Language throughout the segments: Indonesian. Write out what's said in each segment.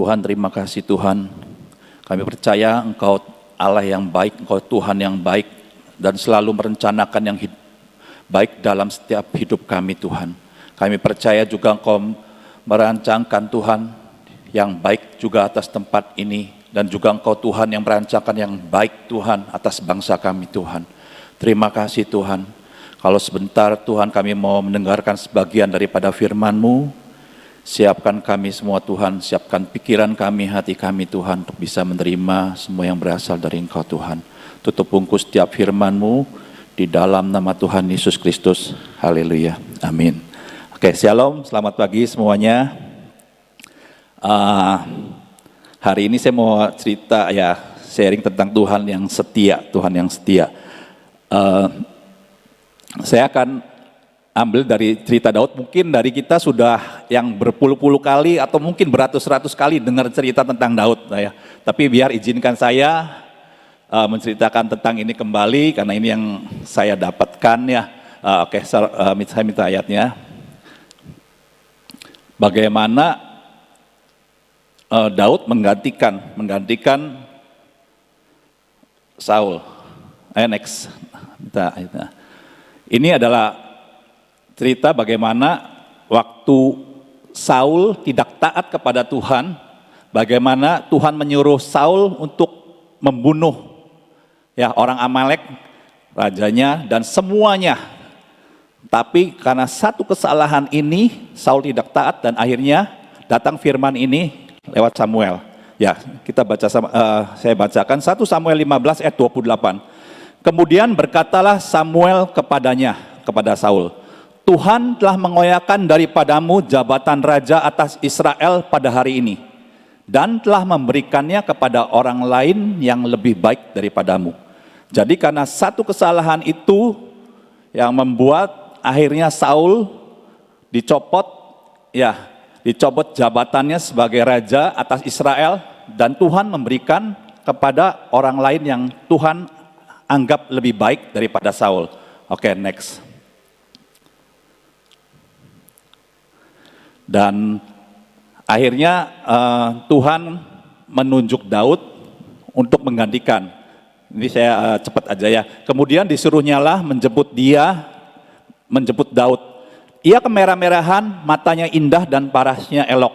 Tuhan, terima kasih Tuhan. Kami percaya Engkau Allah yang baik, Engkau Tuhan yang baik, dan selalu merencanakan yang baik dalam setiap hidup kami Tuhan. Kami percaya juga Engkau merancangkan Tuhan yang baik juga atas tempat ini, dan juga Engkau Tuhan yang merancangkan yang baik Tuhan atas bangsa kami Tuhan. Terima kasih Tuhan. Kalau sebentar Tuhan kami mau mendengarkan sebagian daripada firman-Mu. Siapkan kami semua Tuhan, siapkan pikiran kami, hati kami Tuhan, untuk bisa menerima semua yang berasal dari Engkau Tuhan. Tutup bungkus setiap firman-Mu di dalam nama Tuhan Yesus Kristus. Haleluya. Amin. Oke, shalom, selamat pagi semuanya. Hari ini saya mau cerita sharing tentang Tuhan yang setia, Tuhan yang setia. Saya akan ambil dari cerita Daud. Mungkin dari kita sudah yang berpuluh-puluh kali atau mungkin beratus-ratus kali dengar cerita tentang Daud. Tapi biar izinkan saya menceritakan tentang ini kembali, karena ini yang saya dapatkan ya. Saya minta ayatnya. Bagaimana Daud menggantikan Saul. Next. Ini adalah cerita bagaimana waktu Saul tidak taat kepada Tuhan, bagaimana Tuhan menyuruh Saul untuk membunuh orang Amalek, rajanya dan semuanya. Tapi karena satu kesalahan ini Saul tidak taat, dan akhirnya datang firman ini lewat Samuel. Kita baca saya bacakan 1 Samuel 15 ayat 28. Kemudian berkatalah Samuel kepada Saul, Tuhan telah mengoyakkan daripadamu jabatan raja atas Israel pada hari ini, dan telah memberikannya kepada orang lain yang lebih baik daripadamu. Jadi karena satu kesalahan itu yang membuat akhirnya Saul dicopot jabatannya sebagai raja atas Israel, dan Tuhan memberikan kepada orang lain yang Tuhan anggap lebih baik daripada Saul. Oke, next. Dan akhirnya Tuhan menunjuk Daud untuk menggantikan. Ini saya cepat aja ya. Kemudian disuruhnyalah menjemput Daud. Ia kemerah-merahan, matanya indah dan parasnya elok.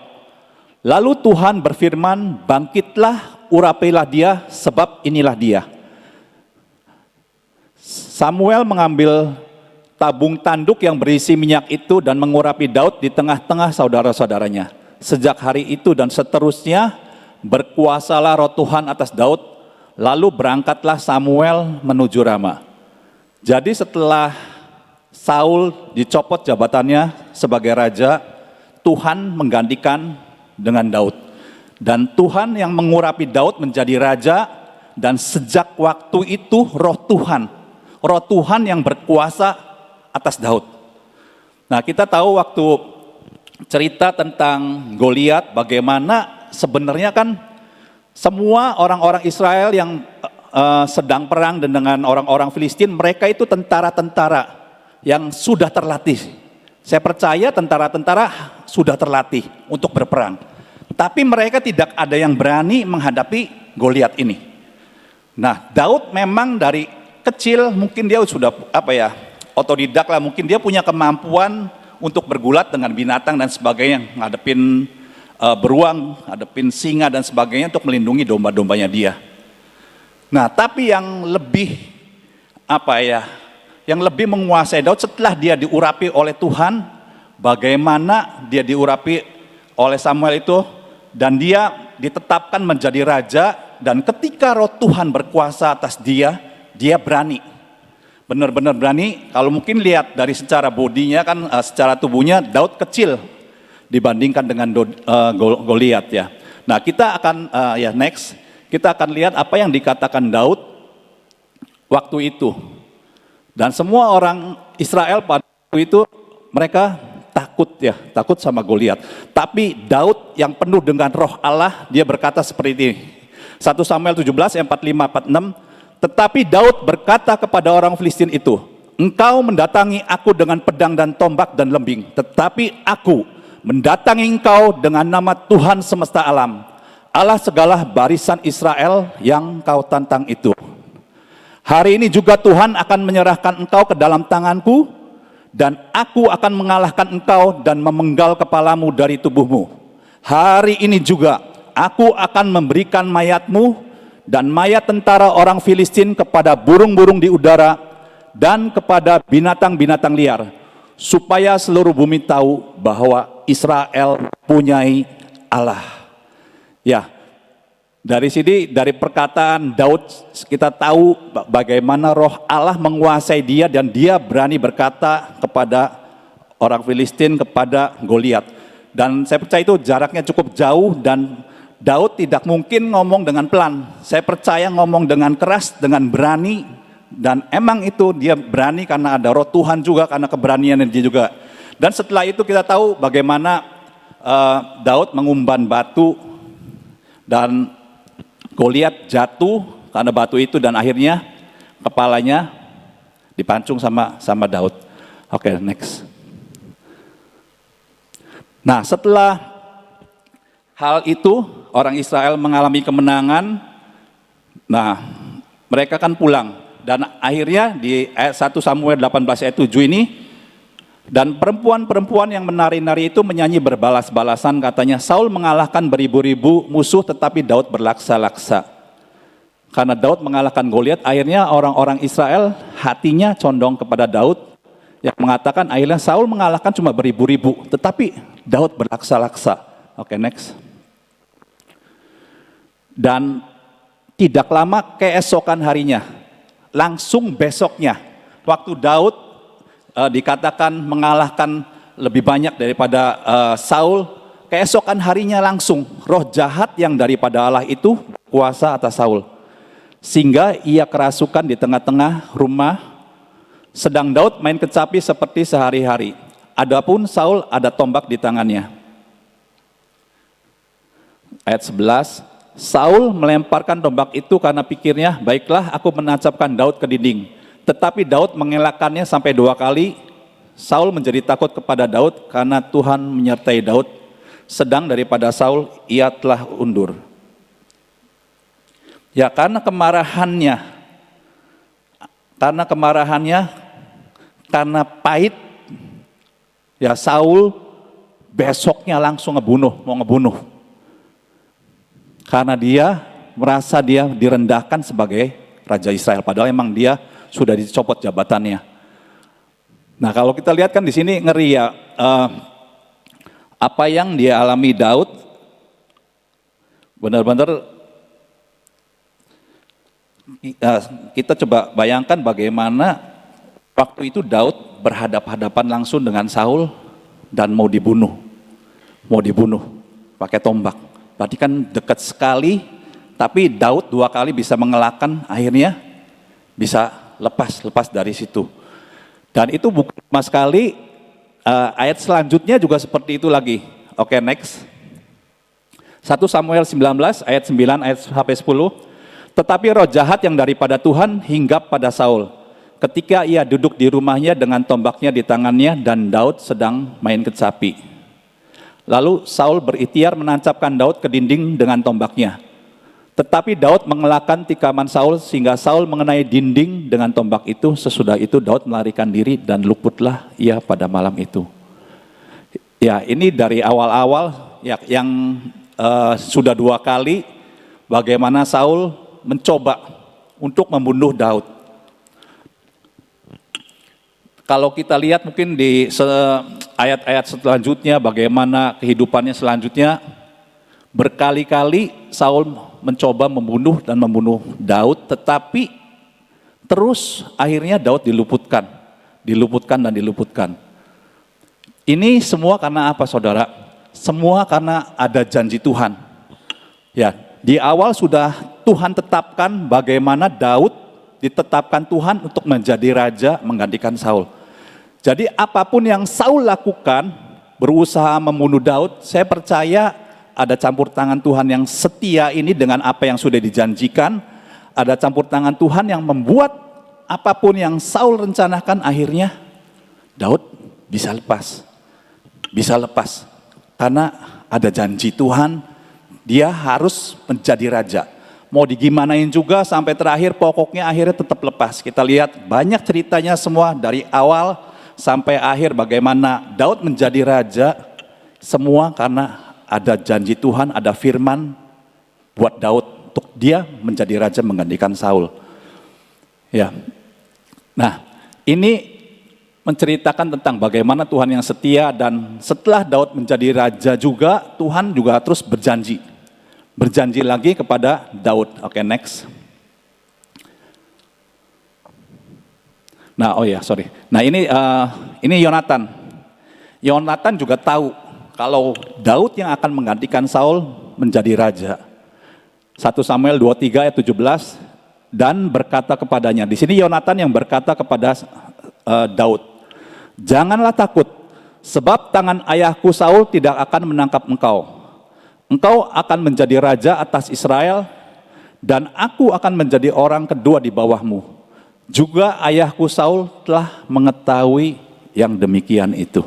Lalu Tuhan berfirman, bangkitlah, urapilah dia, sebab inilah dia. Samuel mengambil tabung tanduk yang berisi minyak itu dan mengurapi Daud di tengah-tengah saudara-saudaranya. Sejak hari itu dan seterusnya berkuasalah roh Tuhan atas Daud, lalu berangkatlah Samuel menuju Rama. Jadi setelah Saul dicopot jabatannya sebagai raja, Tuhan menggantikan dengan Daud. Dan Tuhan yang mengurapi Daud menjadi raja, dan sejak waktu itu roh Tuhan yang berkuasa atas Daud. Nah, kita tahu waktu cerita tentang Goliat, bagaimana sebenarnya kan semua orang-orang Israel yang sedang perang dengan orang-orang Filistin, mereka itu tentara-tentara yang sudah terlatih. Saya percaya tentara-tentara sudah terlatih untuk berperang. Tapi mereka tidak ada yang berani menghadapi Goliat ini. Nah, Daud memang dari kecil mungkin dia sudah otodidak lah, mungkin dia punya kemampuan untuk bergulat dengan binatang dan sebagainya, ngadepin beruang, ngadepin singa dan sebagainya untuk melindungi domba-dombanya dia. Nah, tapi yang lebih menguasai Daud setelah dia diurapi oleh Tuhan, bagaimana dia diurapi oleh Samuel itu, dan dia ditetapkan menjadi raja, dan ketika roh Tuhan berkuasa atas dia berani. Benar-benar berani. Kalau mungkin lihat dari secara bodinya kan, secara tubuhnya Daud kecil dibandingkan dengan Goliat ya. Nah, kita akan next, kita akan lihat apa yang dikatakan Daud waktu itu. Dan semua orang Israel pada waktu itu mereka takut sama Goliat. Tapi Daud yang penuh dengan roh Allah, dia berkata seperti ini. 1 Samuel 17 ayat 45-46. Tetapi Daud berkata kepada orang Filistin itu, engkau mendatangi aku dengan pedang dan tombak dan lembing, tetapi aku mendatangi engkau dengan nama Tuhan semesta alam, Allah segala barisan Israel yang kau tantang itu. Hari ini juga Tuhan akan menyerahkan engkau ke dalam tanganku, dan aku akan mengalahkan engkau dan memenggal kepalamu dari tubuhmu. Hari ini juga aku akan memberikan mayatmu dan mayat tentara orang Filistin kepada burung-burung di udara dan kepada binatang-binatang liar, supaya seluruh bumi tahu bahwa Israel punyai Allah. Ya, dari sini, dari perkataan Daud, kita tahu bagaimana roh Allah menguasai dia dan dia berani berkata kepada orang Filistin, kepada Goliat. Dan saya percaya itu jaraknya cukup jauh dan Daud tidak mungkin ngomong dengan pelan. Saya percaya ngomong dengan keras, dengan berani, dan emang itu dia berani karena ada roh Tuhan juga, karena keberanian dia juga. Dan setelah itu kita tahu bagaimana Daud mengumban batu dan Goliat jatuh karena batu itu, dan akhirnya kepalanya dipancung sama Daud. Oke, next. Nah, setelah hal itu orang Israel mengalami kemenangan. Nah, mereka kan pulang, dan akhirnya di ayat 1 Samuel 18 ayat 7 ini, dan perempuan-perempuan yang menari-nari itu menyanyi berbalas-balasan, katanya, Saul mengalahkan beribu-ribu musuh tetapi Daud berlaksa-laksa. Karena Daud mengalahkan Goliat, akhirnya orang-orang Israel hatinya condong kepada Daud, yang mengatakan akhirnya Saul mengalahkan cuma beribu-ribu tetapi Daud berlaksa-laksa. Oke, next. Dan tidak lama keesokan harinya, langsung besoknya, waktu Daud dikatakan mengalahkan lebih banyak daripada Saul, keesokan harinya langsung roh jahat yang daripada Allah itu kuasa atas Saul, sehingga ia kerasukan di tengah-tengah rumah, sedang Daud main kecapi seperti sehari-hari. Adapun Saul ada tombak di tangannya. Ayat 11, Saul melemparkan tombak itu karena pikirnya, baiklah aku menancapkan Daud ke dinding. Tetapi Daud mengelakkannya sampai 2 kali. Saul menjadi takut kepada Daud karena Tuhan menyertai Daud. Sedang daripada Saul ia telah undur. Ya, karena kemarahannya, karena pahit, ya Saul besoknya langsung mau ngebunuh. Karena dia merasa dia direndahkan sebagai Raja Israel, padahal emang dia sudah dicopot jabatannya. Nah, kalau kita lihat kan di sini ngeri ya, apa yang dia alami Daud benar-benar kita coba bayangkan bagaimana waktu itu Daud berhadap-hadapan langsung dengan Saul dan mau dibunuh pakai tombak. Berarti kan dekat sekali, tapi Daud 2 kali bisa mengelakkan, akhirnya bisa lepas dari situ. Dan itu bukan sama sekali, ayat selanjutnya juga seperti itu lagi. Oke, next. 1 Samuel 19 ayat 9 ayat sampai 10. Tetapi roh jahat yang daripada Tuhan hinggap pada Saul ketika ia duduk di rumahnya dengan tombaknya di tangannya dan Daud sedang main kecapi. Lalu Saul berikhtiar menancapkan Daud ke dinding dengan tombaknya. Tetapi Daud mengelakkan tikaman Saul sehingga Saul mengenai dinding dengan tombak itu. Sesudah itu Daud melarikan diri dan luputlah ia pada malam itu. Ya, ini dari awal-awal ya, yang sudah 2 kali bagaimana Saul mencoba untuk membunuh Daud. Kalau kita lihat mungkin di ayat-ayat selanjutnya bagaimana kehidupannya selanjutnya, berkali-kali Saul mencoba membunuh Daud, tetapi terus akhirnya Daud diluputkan. Ini semua karena apa, saudara? Semua karena ada janji Tuhan. Ya, di awal sudah Tuhan tetapkan bagaimana Daud ditetapkan Tuhan untuk menjadi raja menggantikan Saul. Jadi apapun yang Saul lakukan, berusaha membunuh Daud, saya percaya ada campur tangan Tuhan yang setia ini dengan apa yang sudah dijanjikan. Ada campur tangan Tuhan yang membuat apapun yang Saul rencanakan akhirnya Daud bisa lepas. Karena ada janji Tuhan, dia harus menjadi raja. Mau digimanain juga sampai terakhir, pokoknya akhirnya tetap lepas. Kita lihat banyak ceritanya semua dari awal sampai akhir bagaimana Daud menjadi raja, semua karena ada janji Tuhan, ada firman buat Daud untuk dia menjadi raja menggantikan Saul. Ya. Nah, ini menceritakan tentang bagaimana Tuhan yang setia, dan setelah Daud menjadi raja juga, Tuhan juga terus berjanji lagi kepada Daud. Oke, next. Nah, Nah, ini Yonatan. Yonatan juga tahu kalau Daud yang akan menggantikan Saul menjadi raja. 1 Samuel 23 ayat 17, dan berkata kepadanya. Di sini Yonatan yang berkata kepada Daud, "Janganlah takut, sebab tangan ayahku Saul tidak akan menangkap engkau. Engkau akan menjadi raja atas Israel, dan aku akan menjadi orang kedua di bawahmu. Juga ayahku Saul telah mengetahui yang demikian itu."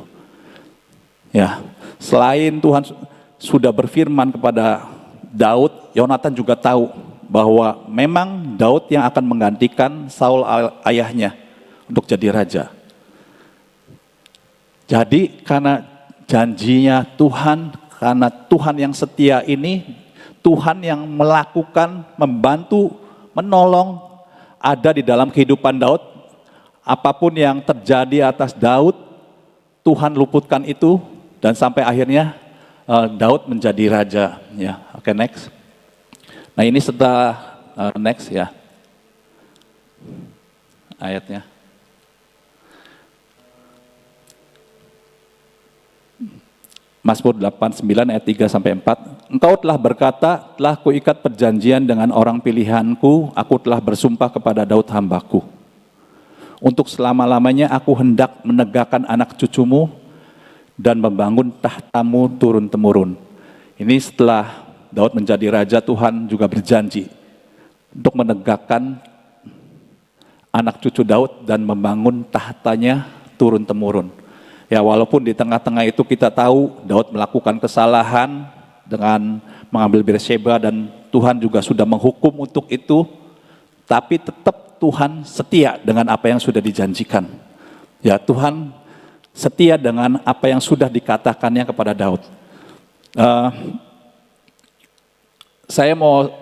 Ya, selain Tuhan sudah berfirman kepada Daud, Yonatan juga tahu bahwa memang Daud yang akan menggantikan Saul ayahnya untuk jadi raja. Jadi karena janjinya Tuhan, karena Tuhan yang setia ini, Tuhan yang melakukan, membantu, menolong, ada di dalam kehidupan Daud. Apapun yang terjadi atas Daud, Tuhan luputkan itu, dan sampai akhirnya Daud menjadi raja. Ya, oke, next. Nah, ini setelah next ya ayatnya. Mazmur 89 ayat 3 sampai 4. "Engkau telah berkata, telah kuikat perjanjian dengan orang pilihanku, aku telah bersumpah kepada Daud hambaku. Untuk selama-lamanya aku hendak menegakkan anak cucumu dan membangun tahtamu turun-temurun." Ini setelah Daud menjadi raja, Tuhan juga berjanji untuk menegakkan anak cucu Daud dan membangun tahtanya turun-temurun. Ya, walaupun di tengah-tengah itu kita tahu Daud melakukan kesalahan dengan mengambil Berseba, dan Tuhan juga sudah menghukum untuk itu, tapi tetap Tuhan setia dengan apa yang sudah dijanjikan. Ya, Tuhan setia dengan apa yang sudah dikatakannya kepada Daud. Saya mau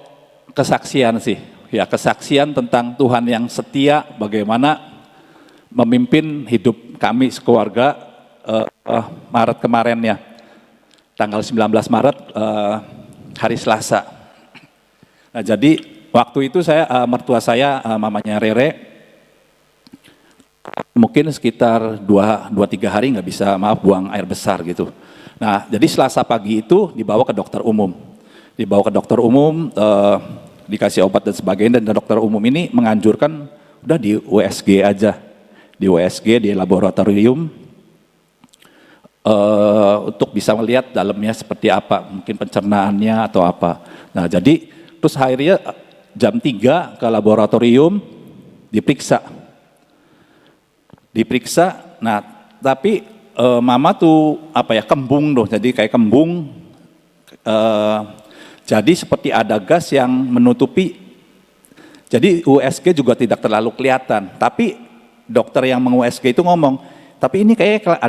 kesaksian sih, ya, kesaksian tentang Tuhan yang setia, bagaimana memimpin hidup kami sekeluarga. Maret kemarin ya, tanggal 19 Maret, hari Selasa. Nah, jadi waktu itu mertua saya, mamanya Rere, mungkin sekitar 2-3 hari nggak bisa, buang air besar gitu. Nah, jadi Selasa pagi itu dibawa ke dokter umum. Dikasih obat dan sebagainya, dan dokter umum ini menganjurkan udah di USG aja. Di USG, di laboratorium, untuk bisa melihat dalamnya seperti apa, mungkin pencernaannya atau apa. Nah, jadi terus akhirnya jam 3 ke laboratorium diperiksa. Nah, tapi mama tuh kembung tuh, jadi kayak kembung. Jadi seperti ada gas yang menutupi. Jadi USG juga tidak terlalu kelihatan, tapi dokter yang meng-USG itu ngomong, tapi ini kayak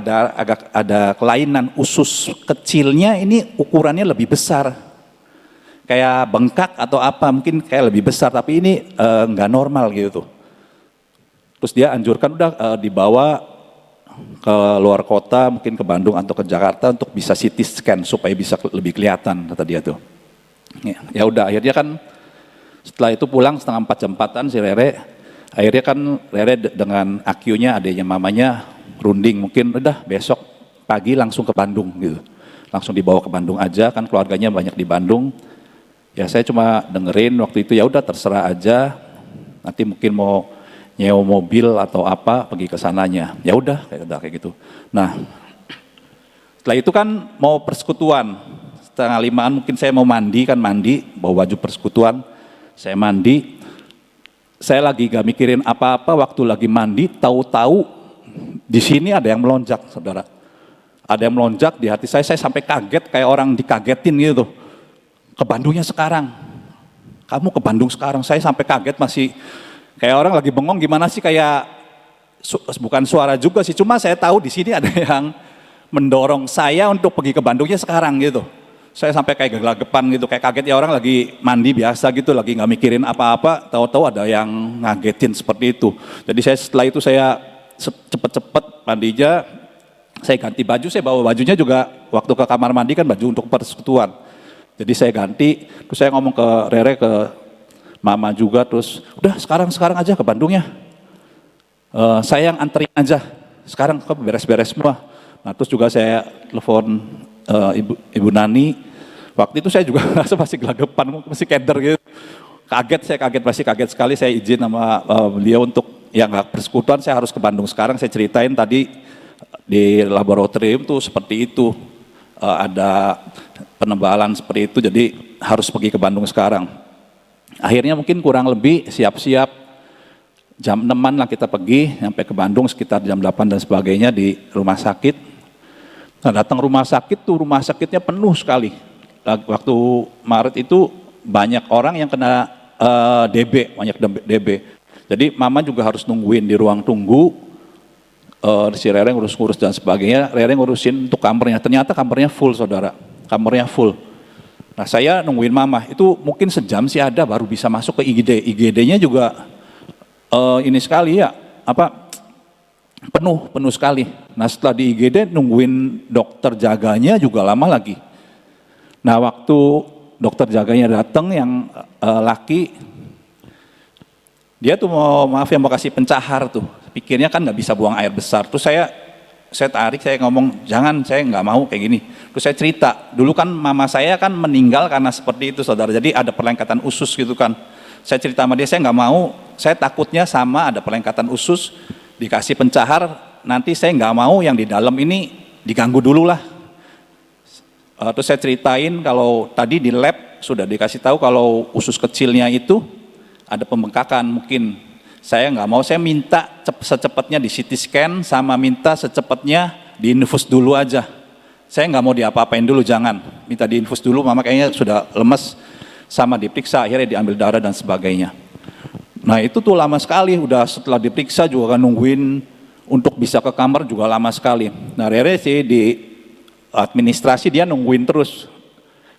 ada kelainan, usus kecilnya ini ukurannya lebih besar. Kayak bengkak atau apa, mungkin kayak lebih besar, tapi ini nggak normal gitu. Terus dia anjurkan udah dibawa ke luar kota, mungkin ke Bandung atau ke Jakarta untuk bisa CT scan supaya bisa lebih kelihatan, kata dia tuh. Ya udah, akhirnya kan setelah itu pulang setengah 4 jam 4-an si Rere. Akhirnya kan Rere dengan Akyu-nya, adanya mamanya, runding, mungkin udah besok pagi langsung ke Bandung gitu. Langsung dibawa ke Bandung aja, kan keluarganya banyak di Bandung. Ya saya cuma dengerin waktu itu, ya udah terserah aja. Nanti mungkin mau nyewa mobil atau apa pergi ke sananya. Ya udah kayak gitu. Nah, setelah itu kan mau persekutuan. Setengah 5-an mungkin saya mau mandi, bawa baju persekutuan. Saya mandi. Saya lagi gak mikirin apa-apa, waktu lagi mandi tahu-tahu di sini ada yang melonjak, saudara. Ada yang melonjak di hati saya sampai kaget, kayak orang dikagetin gitu. ke Bandungnya sekarang. Kamu ke Bandung sekarang. Saya sampai kaget, masih kayak orang lagi bengong gimana sih, kayak bukan suara juga sih, cuma saya tahu di sini ada yang mendorong saya untuk pergi ke Bandungnya sekarang gitu. Saya sampai kayak gelagapan gitu, kayak kaget ya, orang lagi mandi biasa gitu, lagi nggak mikirin apa-apa, tahu-tahu ada yang ngagetin seperti itu. Jadi saya setelah itu saya cepet-cepet mandinya, saya ganti baju, saya bawa bajunya juga waktu ke kamar mandi kan baju untuk persekutuan. Jadi saya ganti, terus saya ngomong ke Rere, ke Mama juga, terus udah sekarang aja ke Bandungnya. Saya yang anterin aja, sekarang ke beres-beres semua. Nah terus juga saya telepon Ibu Nani, waktu itu saya juga rasa masih gelagapan, masih keder gitu. Saya masih kaget sekali, saya izin sama beliau untuk yang nggak persekutuan, saya harus ke Bandung sekarang. Saya ceritain tadi di laboratorium tuh seperti itu, ada penebalan seperti itu, jadi harus pergi ke Bandung sekarang. Akhirnya mungkin kurang lebih siap-siap jam 6-an lah kita pergi, sampai ke Bandung sekitar jam 8 dan sebagainya di rumah sakit. Nah datang rumah sakit tuh, rumah sakitnya penuh sekali. Waktu Maret itu banyak orang yang kena DB, banyak DB. Jadi Mama juga harus nungguin di ruang tunggu, si Rere ngurus-ngurus dan sebagainya. Rere ngurusin untuk kamarnya, ternyata kamarnya full saudara, kamarnya full. Nah saya nungguin Mama, itu mungkin sejam sih ada baru bisa masuk ke IGD. IGD-nya juga ini sekali ya, penuh sekali. Nah setelah di IGD nungguin dokter jaganya juga lama lagi. Nah waktu dokter jaganya datang yang laki, dia tuh mau kasih pencahar tuh, pikirnya kan nggak bisa buang air besar. Terus saya tarik, saya ngomong jangan, saya nggak mau kayak gini. Terus saya cerita, dulu kan mama saya kan meninggal karena seperti itu saudara, jadi ada perlengkatan usus gitu kan. Saya cerita sama dia, saya nggak mau, saya takutnya sama ada perlengkatan usus, dikasih pencahar, nanti saya nggak mau yang di dalam ini diganggu dulu lah. Terus saya ceritain kalau tadi di lab sudah dikasih tahu kalau usus kecilnya itu ada pembengkakan, mungkin saya nggak mau, saya minta secepatnya di CT scan sama minta secepatnya diinfus dulu aja. Saya nggak mau diapa-apain dulu, jangan, minta diinfus dulu, mama kayaknya sudah lemes, sama diperiksa, akhirnya diambil darah dan sebagainya. Nah itu tuh lama sekali, udah setelah diperiksa juga kan nungguin untuk bisa ke kamar juga lama sekali. Nah Rere sih di administrasi dia nungguin terus,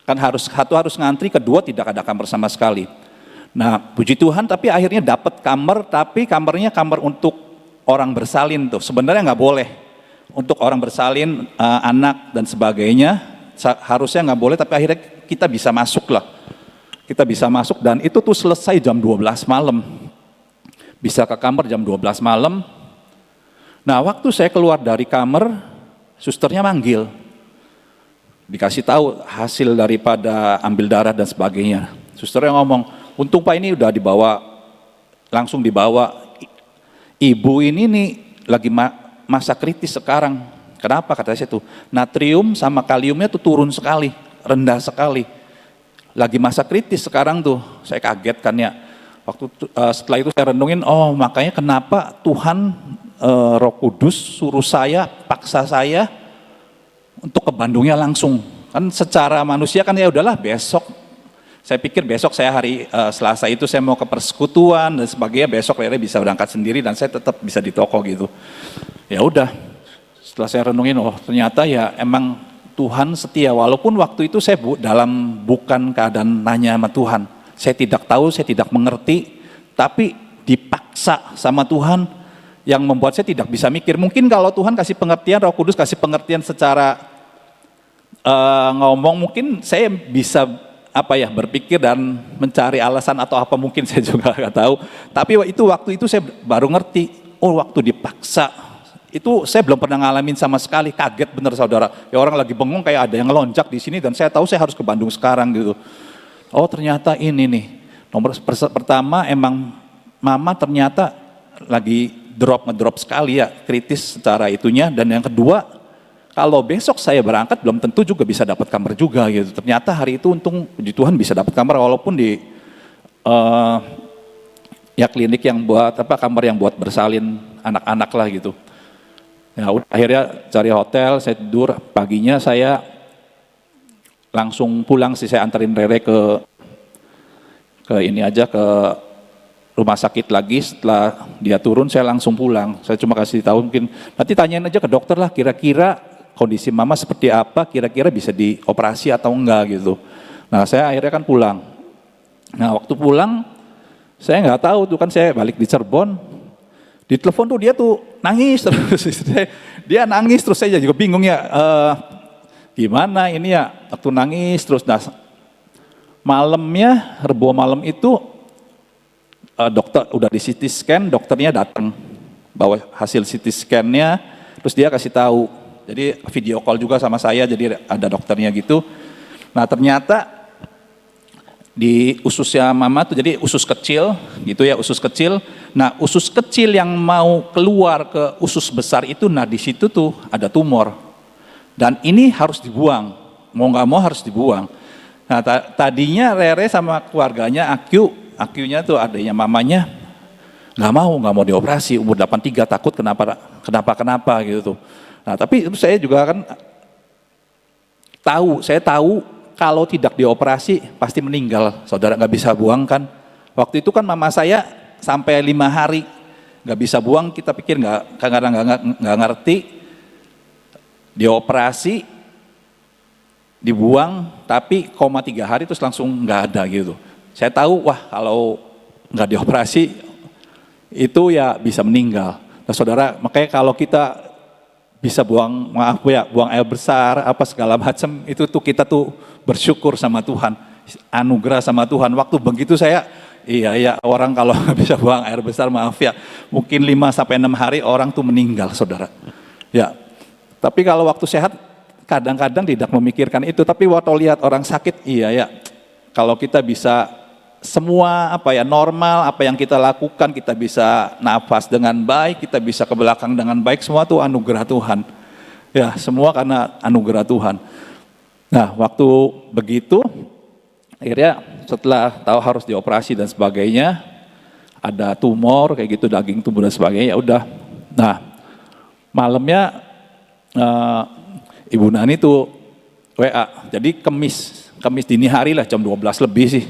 kan satu harus ngantri, kedua tidak ada kamar sama sekali. Nah puji Tuhan tapi akhirnya dapat kamar, tapi kamarnya kamar untuk orang bersalin tuh, sebenarnya nggak boleh untuk orang bersalin, anak dan sebagainya, harusnya nggak boleh, tapi akhirnya kita bisa masuk lah. Kita bisa masuk dan itu tuh selesai jam 12 malam. Bisa ke kamar jam 12 malam. Nah waktu saya keluar dari kamar, susternya manggil. Dikasih tahu hasil daripada ambil darah dan sebagainya. Susternya ngomong, untung Pak ini udah dibawa, langsung dibawa. Ibu ini nih lagi masa kritis sekarang. Kenapa kata saya tuh? Natrium sama kaliumnya tuh turun sekali, rendah sekali. Lagi masa kritis sekarang tuh, saya kaget kan ya. Waktu setelah itu saya renungin, oh makanya kenapa Tuhan Roh Kudus suruh saya, paksa saya untuk ke Bandungnya langsung. Kan secara manusia kan ya udahlah besok. Saya pikir besok saya hari Selasa itu saya mau ke persekutuan dan sebagainya, besok Rere bisa berangkat sendiri dan saya tetap bisa di toko gitu. Ya udah. Setelah saya renungin, oh ternyata ya emang Tuhan setia, walaupun waktu itu saya bukan keadaan nanya sama Tuhan. Saya tidak tahu, saya tidak mengerti, tapi dipaksa sama Tuhan yang membuat saya tidak bisa mikir. Mungkin kalau Tuhan kasih pengertian, Roh Kudus kasih pengertian secara ngomong, mungkin saya bisa berpikir dan mencari alasan atau apa, mungkin saya juga nggak tahu. Tapi waktu itu saya baru ngerti, oh waktu dipaksa. Itu saya belum pernah ngalamin sama sekali, kaget bener saudara. Ya orang lagi bengong kayak ada yang ngelonjak di sini dan saya tahu saya harus ke Bandung sekarang gitu. Oh ternyata ini nih, nomor pertama emang mama ternyata lagi ngedrop sekali ya, kritis secara itunya. Dan yang kedua, kalau besok saya berangkat belum tentu juga bisa dapat kamar juga gitu. Ternyata hari itu untung puji Tuhan bisa dapat kamar, walaupun di ya klinik yang buat kamar yang buat bersalin anak-anak lah gitu. Ya, akhirnya cari hotel, saya tidur, paginya saya langsung pulang sih, saya anterin Rere ke ini aja, ke rumah sakit lagi. Setelah dia turun saya langsung pulang. Saya cuma kasih tahu, mungkin nanti tanyain aja ke dokter lah kira-kira kondisi mama seperti apa, kira-kira bisa dioperasi atau enggak gitu. Nah saya akhirnya kan pulang. Nah waktu pulang saya nggak tahu tuh kan, saya balik di Cirebon, di telepon tuh dia tuh nangis terus. Dia nangis terus, saya juga bingung ya, gimana ini ya, waktu nangis terus. Nah malamnya, Rebo malam itu dokter udah di CT scan, dokternya datang bawa hasil CT scan-nya, terus dia kasih tahu. Jadi video call juga sama saya, jadi ada dokternya gitu. Nah ternyata di ususnya mama tuh, jadi usus kecil gitu ya, usus kecil. Nah usus kecil yang mau keluar ke usus besar itu, nah di situ tuh ada tumor. Dan ini harus dibuang, mau nggak mau harus dibuang. Nah tadinya Rere sama keluarganya, Aqyunya tuh adanya mamanya nggak mau dioperasi, umur 83 takut kenapa gitu tuh. Nah tapi saya juga kan saya tahu kalau tidak dioperasi pasti meninggal, saudara, nggak bisa buang kan. Waktu itu kan mama saya sampai 5 hari nggak bisa buang, kita pikir nggak ngerti, dioperasi, dibuang, tapi koma 3 hari terus langsung nggak ada gitu. Saya tahu, wah kalau nggak dioperasi itu ya bisa meninggal. Nah saudara, makanya kalau kita bisa buang air besar, apa segala macam, itu tuh kita tuh bersyukur sama Tuhan, anugerah sama Tuhan. Waktu begitu saya, iya orang kalau bisa buang air besar, maaf ya, mungkin 5-6 hari orang tuh meninggal, saudara. Ya, tapi kalau waktu sehat, kadang-kadang tidak memikirkan itu, tapi waktu lihat orang sakit, iya ya, kalau kita bisa semua normal, apa yang kita lakukan, kita bisa nafas dengan baik, kita bisa ke belakang dengan baik, semua tuh anugerah Tuhan. Ya, semua karena anugerah Tuhan. Nah, waktu begitu, akhirnya setelah tahu harus dioperasi dan sebagainya, ada tumor kayak gitu, daging tumbuh dan sebagainya, ya udah. Nah, malamnya Ibu Nani tuh WA, jadi Kamis dini hari lah, jam 12 lebih sih,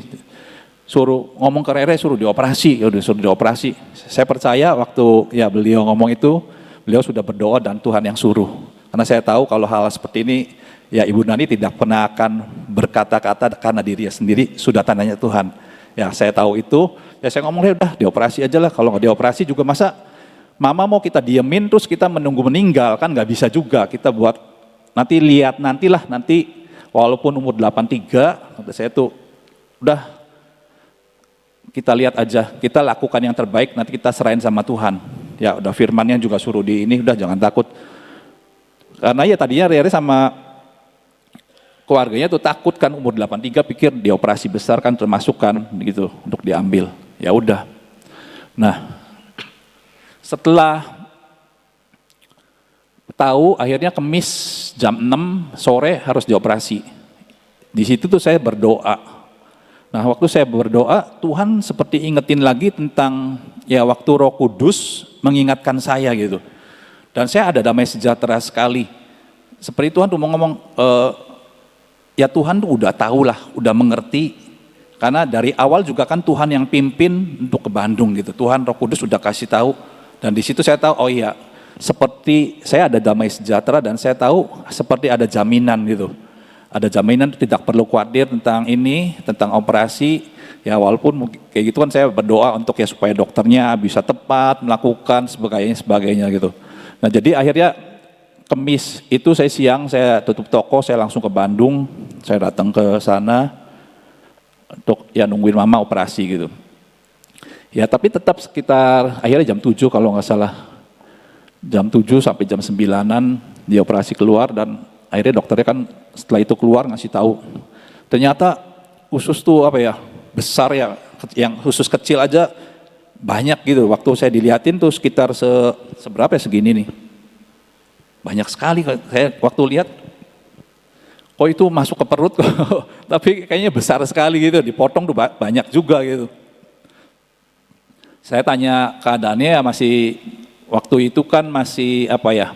suruh ngomong ke Rere, suruh dioperasi. Ya udah, suruh dioperasi. Saya percaya waktu ya beliau ngomong itu, beliau sudah berdoa dan Tuhan yang suruh. Karena saya tahu kalau hal seperti ini, ya Ibu Nani tidak pernah akan berkata-kata karena dirinya sendiri, sudah tandanya Tuhan. Ya saya tahu itu, ya saya ngomong, ya udah dioperasi aja lah, kalau nggak dioperasi juga masa mama mau kita diemin terus kita menunggu meninggal, kan nggak bisa juga. Kita buat nanti walaupun umur 83, saya tuh udah, kita lihat aja, kita lakukan yang terbaik, nanti kita serahin sama Tuhan. Ya udah, firmannya juga suruh di ini, udah jangan takut. Karena ya tadinya Rere sama keluarganya tuh takut kan, umur 83 pikir dioperasi besar kan, termasuk kan gitu untuk diambil. Ya udah. Nah, setelah tahu akhirnya Kamis jam 6 sore harus dioperasi. Di situ tuh saya berdoa. Nah, waktu saya berdoa, Tuhan seperti ingetin lagi tentang ya waktu Roh Kudus mengingatkan saya gitu. Dan saya ada damai sejahtera sekali. Seperti Tuhan tuh mau ngomong, ya Tuhan tuh udah tahu lah, udah mengerti. Karena dari awal juga kan Tuhan yang pimpin untuk ke Bandung gitu. Tuhan Roh Kudus udah kasih tahu. Dan di situ saya tahu, oh iya, seperti saya ada damai sejahtera dan saya tahu seperti ada jaminan gitu. Ada jaminan, tidak perlu khawatir tentang ini, tentang operasi. Ya walaupun kayak gitu kan saya berdoa untuk ya supaya dokternya bisa tepat melakukan sebagainya gitu. Nah jadi akhirnya Kamis itu saya siang, saya tutup toko, saya langsung ke Bandung. Saya datang ke sana untuk ya nungguin mama operasi gitu. Ya tapi tetap sekitar akhirnya jam 7 kalau nggak salah. Jam 7 sampai jam 9-an dia operasi keluar, dan akhirnya dokternya kan setelah itu keluar ngasih tahu. Ternyata usus tuh besar ya, yang khusus kecil aja banyak gitu. Waktu saya dilihatin tuh sekitar seberapa ya, segini nih. Banyak sekali, saya waktu lihat, kok itu masuk ke perut kok, tapi kayaknya besar sekali gitu, dipotong tuh banyak juga gitu. Saya tanya keadaannya, masih waktu itu kan masih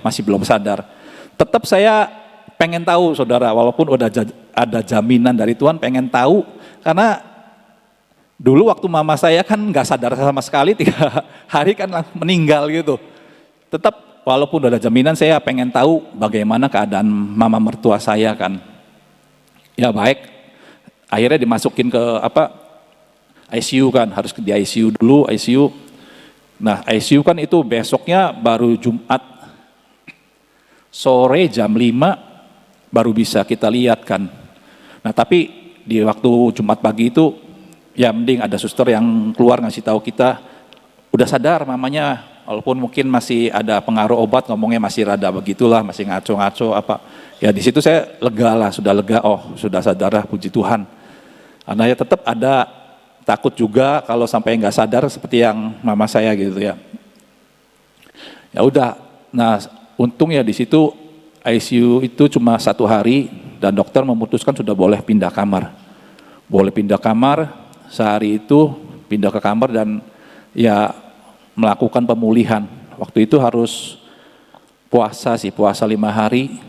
masih belum sadar. Tetap saya pengen tahu saudara, walaupun udah ada jaminan dari Tuhan, pengen tahu. Karena dulu waktu mama saya kan nggak sadar sama sekali, 3 hari kan meninggal gitu. Tetap walaupun udah ada jaminan, saya pengen tahu bagaimana keadaan mama mertua saya kan. Ya baik, akhirnya dimasukin ke ICU kan, harus di ICU dulu, ICU. Nah ICU kan itu besoknya baru Jumat sore jam 5 baru bisa kita lihat kan. Nah tapi di waktu Jumat pagi itu ya mending ada suster yang keluar ngasih tahu kita udah sadar mamanya, walaupun mungkin masih ada pengaruh obat, ngomongnya masih rada begitulah, masih ngaco-ngaco apa. Ya di situ saya lega lah, sudah lega, oh sudah sadar lah, puji Tuhan. Karena ya tetap ada takut juga kalau sampai nggak sadar seperti yang mama saya gitu ya. Ya udah, nah untungnya di situ ICU itu cuma 1 hari dan dokter memutuskan sudah boleh pindah kamar. Boleh pindah kamar, sehari itu pindah ke kamar dan ya melakukan pemulihan. Waktu itu harus puasa 5 hari,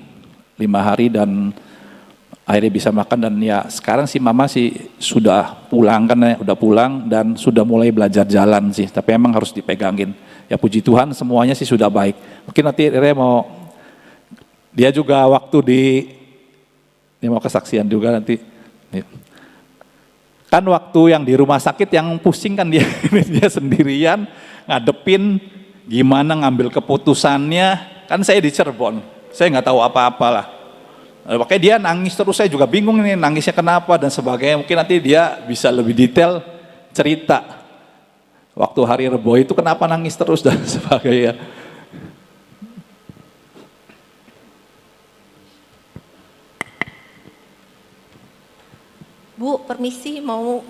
5 hari dan akhirnya bisa makan. Dan ya sekarang sih mama sih sudah pulang kan ya, udah pulang dan sudah mulai belajar jalan sih, tapi emang harus dipegangin. Ya puji Tuhan semuanya sih sudah baik. Mungkin nanti Rere dia juga waktu dia mau kesaksian juga nanti. Kan waktu yang di rumah sakit yang pusing kan dia, dia sendirian ngadepin gimana ngambil keputusannya. Kan saya di Cirebon, saya nggak tahu apa-apa lah. Makanya dia nangis terus, saya juga bingung nih nangisnya kenapa dan sebagainya. Mungkin nanti dia bisa lebih detail cerita. Waktu hari Rebo itu kenapa nangis terus dan sebagainya. Bu, permisi mau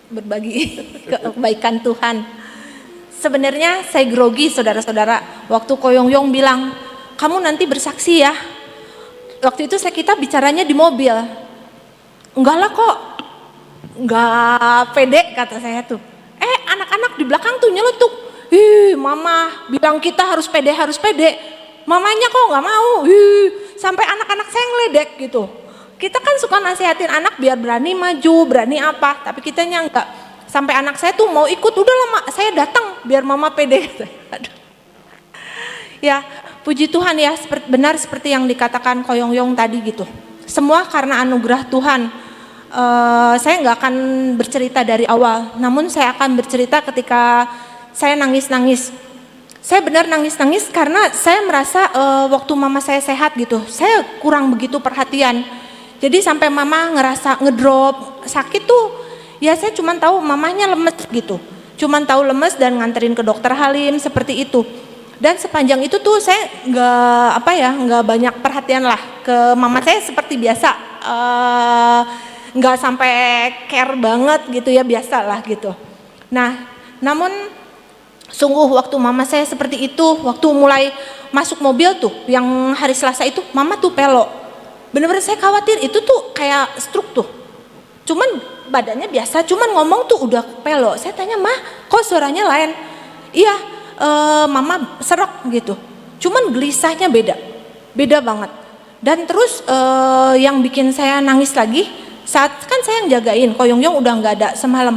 berbagi kebaikan Tuhan. Sebenarnya saya grogi saudara-saudara, waktu Koyong-yong bilang, kamu nanti bersaksi ya. Waktu itu kita bicaranya di mobil. Enggak lah kok, enggak pede kata saya tuh. Anak-anak di belakang tuh nyeletuk, mama bilang kita harus pede, mamanya kok nggak mau, sampai anak-anak saya ngeledek gitu. Kita kan suka nasihatin anak biar berani maju, berani apa, tapi kitanya enggak. Sampai anak saya tuh mau ikut, udah lama saya datang biar mama pede. Aduh. Ya puji Tuhan ya, benar seperti yang dikatakan Koyong-yong tadi gitu. Semua karena anugerah Tuhan. Saya nggak akan bercerita dari awal, namun saya akan bercerita ketika saya nangis-nangis. Saya benar nangis-nangis karena saya merasa waktu mama saya sehat gitu, saya kurang begitu perhatian. Jadi sampai mama ngerasa ngedrop sakit tuh, ya saya cuma tahu mamanya lemes gitu, cuma tahu lemes dan nganterin ke dokter Halim seperti itu. Dan sepanjang itu tuh saya nggak banyak perhatian lah ke mama saya seperti biasa, nggak sampai care banget gitu ya, biasa lah gitu. Nah, namun sungguh waktu mama saya seperti itu, waktu mulai masuk mobil tuh, yang hari Selasa itu mama tuh pelok. Bener-bener saya khawatir itu tuh kayak stroke tuh. Cuman badannya biasa, cuman ngomong tuh udah pelok. Saya tanya, "Mah, kok suaranya lain?" "Iya, mama serok gitu." Cuman gelisahnya beda banget. Dan terus yang bikin saya nangis lagi, saat kan saya yang jagain, Koyong-yong udah nggak ada semalam.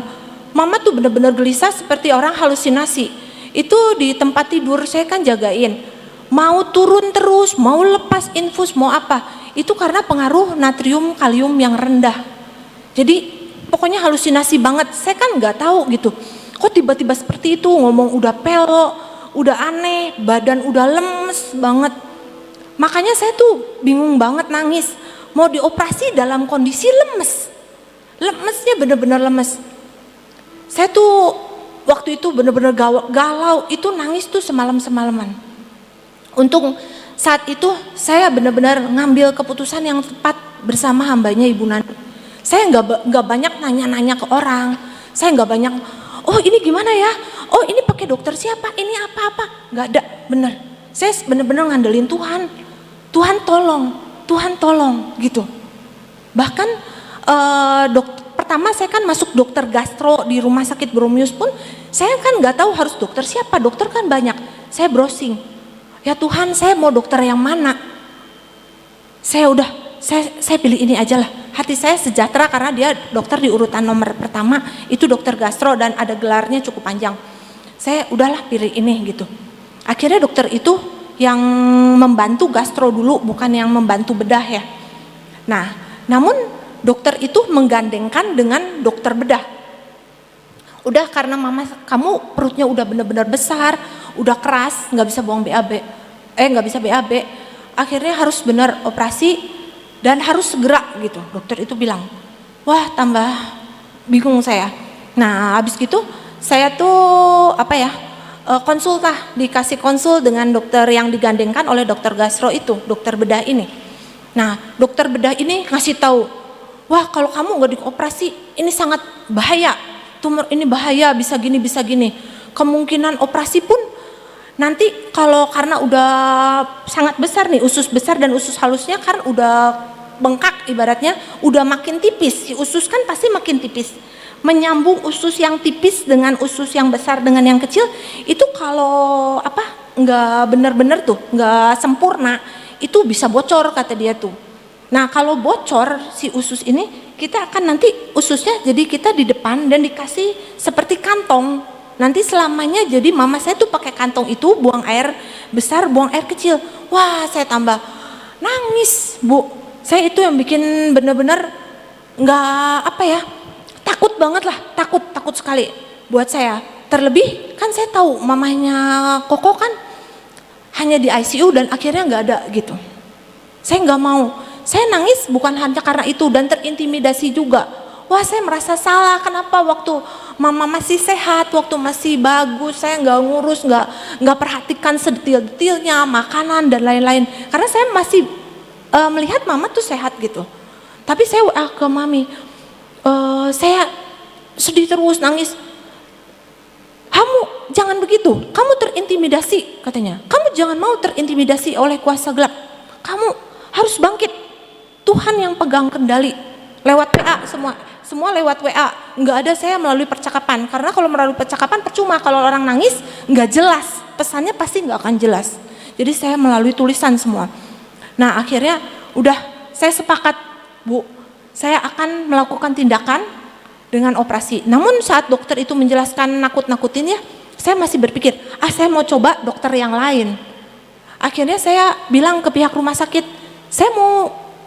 Mama tuh bener-bener gelisah seperti orang halusinasi. Itu di tempat tidur saya kan jagain. Mau turun terus, mau lepas infus, mau apa. Itu karena pengaruh natrium kalium yang rendah. Jadi pokoknya halusinasi banget. Saya kan nggak tahu gitu. Kok tiba-tiba seperti itu, ngomong udah pelok, udah aneh, badan udah lemes banget. Makanya saya tuh bingung banget nangis. Mau dioperasi dalam kondisi lemes. Lemesnya bener-bener lemes. Saya tuh waktu itu bener-bener galau, itu nangis tuh semalaman. Untung saat itu saya benar-benar ngambil keputusan yang tepat bersama hambanya Ibu Nani. Saya nggak banyak nanya-nanya ke orang. Saya nggak banyak, oh ini gimana ya? Oh ini pakai dokter siapa? Ini apa-apa? Nggak ada, bener. Saya benar-benar ngandelin Tuhan. Tuhan tolong gitu. Bahkan pertama saya kan masuk dokter gastro di rumah sakit Bromius pun, saya kan nggak tahu harus dokter siapa. Dokter kan banyak. Saya browsing. Ya Tuhan, saya mau dokter yang mana? saya pilih ini aja lah. Hati saya sejahtera karena dia dokter di urutan nomor pertama, itu dokter gastro dan ada gelarnya cukup panjang. Saya udahlah pilih ini gitu. Akhirnya dokter itu yang membantu gastro dulu, bukan yang membantu bedah ya. Nah, namun dokter itu menggandengkan dengan dokter bedah. Udah karena mama kamu perutnya udah benar-benar besar, udah keras, nggak bisa buang BAB, nggak bisa BAB. Akhirnya harus benar operasi dan harus segera gitu. Dokter itu bilang, wah tambah bingung saya. Nah habis gitu saya tuh dikasih konsul dengan dokter yang digandengkan oleh dokter gastro itu, dokter bedah ini. Nah dokter bedah ini ngasih tahu, wah kalau kamu nggak dioperasi ini sangat bahaya, tumor ini bahaya, bisa gini, kemungkinan operasi pun nanti kalau karena udah sangat besar nih, usus besar dan usus halusnya kan udah bengkak ibaratnya, udah makin tipis, si usus kan pasti makin tipis, menyambung usus yang tipis dengan usus yang besar dengan yang kecil, itu kalau nggak benar-benar tuh, nggak sempurna, itu bisa bocor kata dia tuh. Nah kalau bocor si usus ini, kita akan nanti ususnya jadi kita di depan dan dikasih seperti kantong. Nanti selamanya jadi mama saya tuh pakai kantong itu, buang air besar, buang air kecil. Wah saya tambah nangis Bu. Saya itu yang bikin bener-bener takut banget lah, takut sekali buat saya. Terlebih kan saya tahu mamanya Koko kan hanya di ICU dan akhirnya nggak ada gitu. Saya nggak mau, saya nangis bukan hanya karena itu dan terintimidasi juga. Wah saya merasa salah, kenapa waktu mama masih sehat, waktu masih bagus, saya nggak ngurus, nggak perhatikan sedetil-detilnya, makanan dan lain-lain. Karena saya masih melihat mama tuh sehat gitu. Tapi saya WA ke mami, saya sedih terus, nangis. Kamu jangan begitu, kamu terintimidasi katanya. Kamu jangan mau terintimidasi oleh kuasa gelap. Kamu harus bangkit. Tuhan yang pegang kendali. Lewat WA semua lewat WA, nggak ada saya melalui percakapan, karena kalau melalui percakapan percuma, kalau orang nangis nggak jelas, pesannya pasti nggak akan jelas. Jadi saya melalui tulisan semua. Nah akhirnya udah saya sepakat Bu, saya akan melakukan tindakan dengan operasi. Namun saat dokter itu menjelaskan nakut-nakutin ya, saya masih berpikir, saya mau coba dokter yang lain. Akhirnya saya bilang ke pihak rumah sakit, saya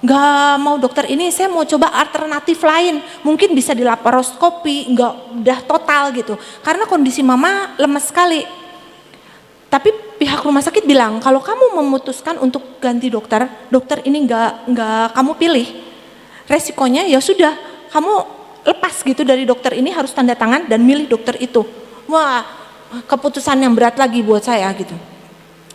nggak mau dokter ini, saya mau coba alternatif lain, mungkin bisa di laparoskopi, nggak udah total gitu, karena kondisi mama lemes sekali. Tapi pihak rumah sakit bilang, kalau kamu memutuskan untuk ganti dokter ini nggak kamu pilih, resikonya ya sudah, kamu lepas gitu dari dokter ini, harus tanda tangan dan milih dokter itu. Wah, keputusan yang berat lagi buat saya gitu,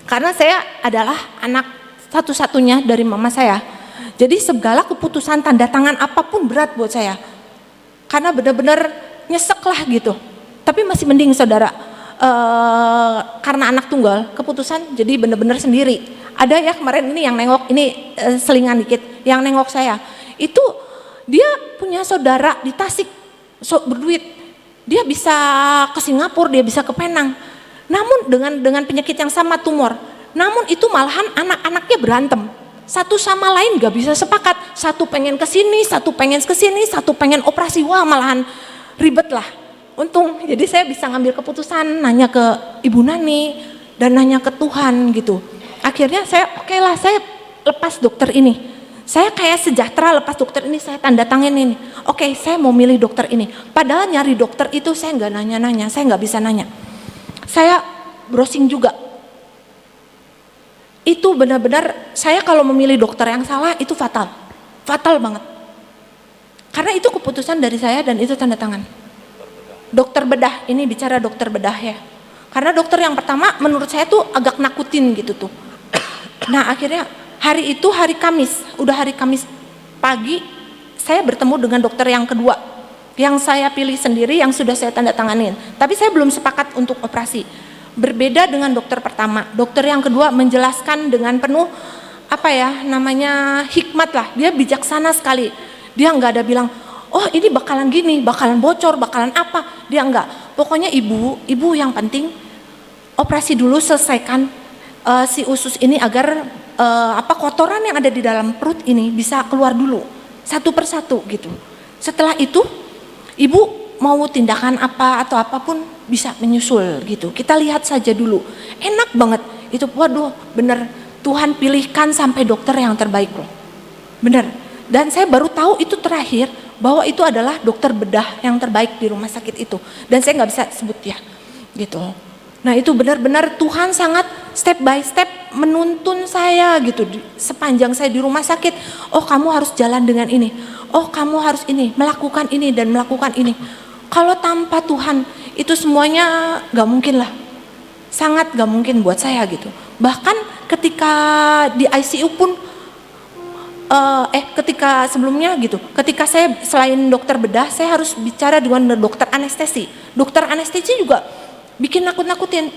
karena saya adalah anak satu-satunya dari mama saya. Jadi segala keputusan tanda tangan apapun berat buat saya. Karena benar-benar nyesek lah gitu. Tapi masih mending saudara, karena anak tunggal, keputusan jadi benar-benar sendiri. Ada ya kemarin ini yang nengok, ini selingan dikit, yang nengok saya. Itu dia punya saudara di Tasik, berduit. Dia bisa ke Singapura, dia bisa ke Penang. Namun dengan penyakit yang sama, tumor. Namun itu malahan anak-anaknya berantem. Satu sama lain gak bisa sepakat, satu pengen kesini, satu pengen kesini, satu pengen operasi, wah malahan ribet lah. Untung jadi saya bisa ngambil keputusan, nanya ke Ibu Nani dan nanya ke Tuhan gitu. Akhirnya saya oke lah, saya lepas dokter ini, saya kayak sejahtera lepas dokter ini, saya tanda tangan ini. Oke, saya mau milih dokter ini. Padahal nyari dokter itu saya nggak nanya-nanya, saya nggak bisa nanya. Saya browsing juga. Itu benar-benar saya kalau memilih dokter yang salah itu fatal banget. Karena itu keputusan dari saya dan itu tanda tangan. Dokter bedah, ini bicara dokter bedah ya. Karena dokter yang pertama menurut saya tuh agak nakutin gitu tuh. Nah akhirnya hari itu hari Kamis, udah hari Kamis pagi saya bertemu dengan dokter yang kedua. Yang saya pilih sendiri, yang sudah saya tanda tanganin. Tapi saya belum sepakat untuk operasi. Berbeda dengan dokter pertama, dokter yang kedua menjelaskan dengan penuh hikmat lah. Dia bijaksana sekali. Dia nggak ada bilang, oh ini bakalan gini, bakalan bocor, bakalan apa. Dia nggak. Pokoknya ibu yang penting operasi dulu, selesaikan si usus ini agar kotoran yang ada di dalam perut ini bisa keluar dulu satu persatu gitu. Setelah itu ibu mau tindakan apa atau apapun bisa menyusul gitu. Kita lihat saja dulu. Enak banget itu. Waduh, bener Tuhan pilihkan sampai dokter yang terbaik loh. Bener. Dan saya baru tahu itu terakhir bahwa itu adalah dokter bedah yang terbaik di rumah sakit itu. Dan saya nggak bisa sebut ya gitu. Nah itu benar-benar Tuhan sangat step by step menuntun saya gitu sepanjang saya di rumah sakit. Oh kamu harus jalan dengan ini. Oh kamu harus ini, melakukan ini dan melakukan ini. Kalau tanpa Tuhan itu semuanya gak mungkin lah. Sangat gak mungkin buat saya gitu. Bahkan ketika di ICU pun ketika sebelumnya gitu, ketika saya selain dokter bedah, saya harus bicara dengan dokter anestesi. Dokter anestesi juga bikin nakut-nakutin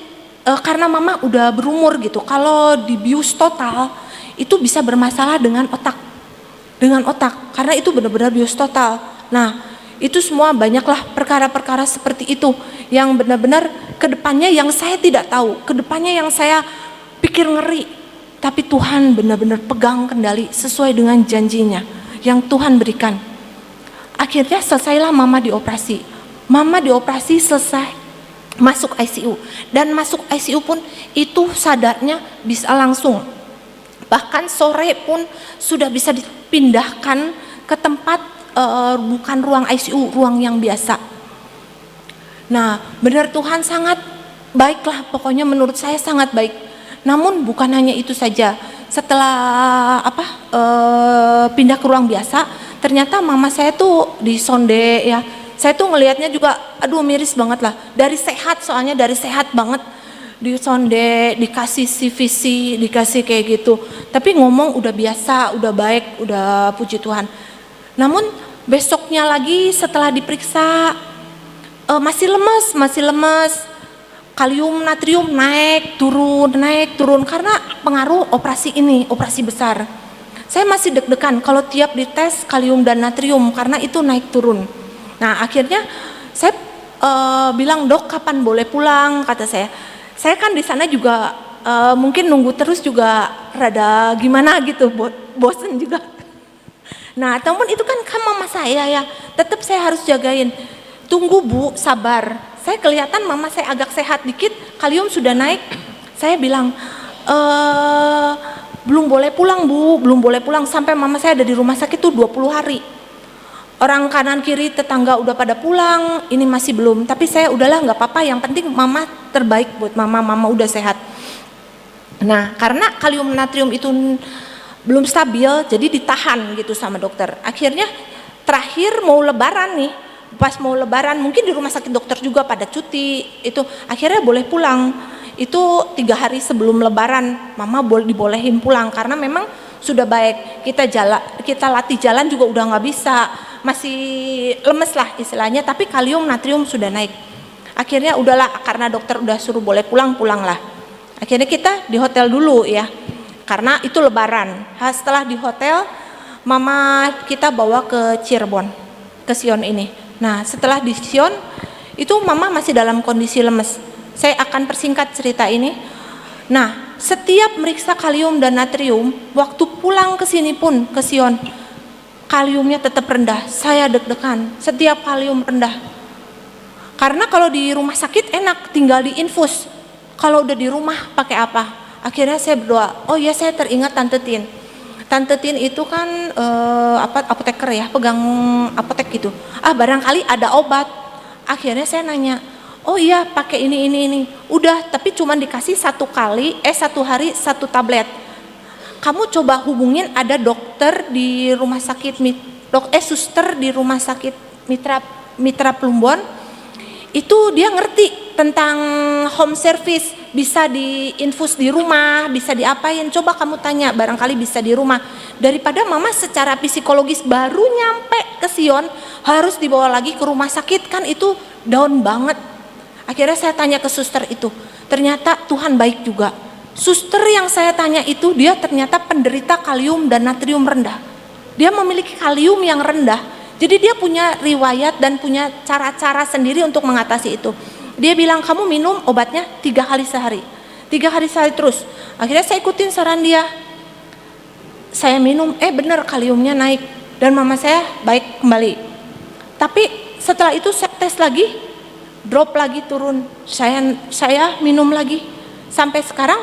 karena mama udah berumur gitu. Kalau dibius total itu bisa bermasalah dengan otak, karena itu benar-benar bius total. Nah itu semua banyaklah perkara-perkara seperti itu yang benar-benar kedepannya yang saya tidak tahu, kedepannya yang saya pikir ngeri, tapi Tuhan benar-benar pegang kendali sesuai dengan janjinya yang Tuhan berikan. Akhirnya selesailah mama dioperasi selesai, masuk ICU, dan masuk ICU pun itu sadarnya bisa langsung, bahkan sore pun sudah bisa dipindahkan ke tempat bukan ruang ICU, ruang yang biasa. Nah benar Tuhan sangat baik lah, pokoknya menurut saya sangat baik. Namun bukan hanya itu saja, setelah pindah ke ruang biasa, ternyata mama saya tuh disonde ya. Saya tuh ngelihatnya juga aduh miris banget lah. Dari sehat, soalnya dari sehat banget, disonde, dikasih CVC, dikasih kayak gitu. Tapi ngomong udah biasa, udah baik, udah puji Tuhan. Namun besoknya lagi setelah diperiksa masih lemes. Kalium natrium naik turun karena pengaruh operasi ini, operasi besar. Saya masih deg-degan kalau tiap dites kalium dan natrium karena itu naik turun. Nah akhirnya saya bilang, dok kapan boleh pulang, kata saya. Saya kan di sana juga mungkin nunggu terus juga rada gimana gitu, bosen juga. Nah namun itu kan mama saya ya, tetap saya harus jagain. Tunggu bu, sabar. Saya kelihatan mama saya agak sehat dikit, kalium sudah naik. Saya bilang, belum boleh pulang bu, belum boleh pulang. Sampai mama saya ada di rumah sakit tuh 20 hari. Orang kanan kiri tetangga udah pada pulang, ini masih belum. Tapi saya udahlah gak apa-apa, yang penting mama terbaik buat mama udah sehat. Nah karena kalium natrium itu belum stabil, jadi ditahan gitu sama dokter. Akhirnya terakhir mau lebaran nih, pas mau lebaran mungkin di rumah sakit dokter juga pada cuti, itu akhirnya boleh pulang. Itu 3 hari sebelum lebaran mama dibolehin pulang karena memang sudah baik. Kita latih jalan juga udah nggak bisa, masih lemes lah istilahnya, tapi kalium natrium sudah naik. Akhirnya udahlah, karena dokter udah suruh boleh pulanglah. Akhirnya kita di hotel dulu ya, karena itu lebaran. Setelah di hotel mama kita bawa ke Cirebon, ke Sion ini. Nah setelah di Sion itu mama masih dalam kondisi lemes. Saya akan persingkat cerita ini. Nah setiap meriksa kalium dan natrium, waktu pulang ke sini pun ke Sion, kaliumnya tetap rendah. Saya deg-degan, setiap kalium rendah. Karena kalau di rumah sakit enak tinggal diinfus, kalau udah di rumah pakai apa? Akhirnya saya berdoa, oh ya saya teringat Tante Tin. Tante Tin itu kan apoteker ya, pegang apotek gitu. Barangkali ada obat. Akhirnya saya nanya, oh iya pakai ini. Udah, tapi cuma dikasih 1 hari 1 tablet. Kamu coba hubungin ada dokter di rumah sakit, suster di rumah sakit Mitra Plumbon. Itu dia ngerti tentang home service, bisa diinfus di rumah, bisa diapain, coba kamu tanya, barangkali bisa di rumah. Daripada mama secara psikologis baru nyampe ke Sion harus dibawa lagi ke rumah sakit, kan itu down banget. Akhirnya saya tanya ke suster itu, ternyata Tuhan baik juga. Suster yang saya tanya itu dia ternyata penderita kalium dan natrium rendah. Dia memiliki kalium yang rendah. Jadi dia punya riwayat dan punya cara-cara sendiri untuk mengatasi itu. Dia bilang kamu minum obatnya 3 hari sehari. 3 hari sehari terus. Akhirnya saya ikutin saran dia. saya minum, bener kaliumnya naik dan mama saya baik kembali. Tapi setelah itu saya tes lagi, drop lagi turun. Saya minum lagi. Sampai sekarang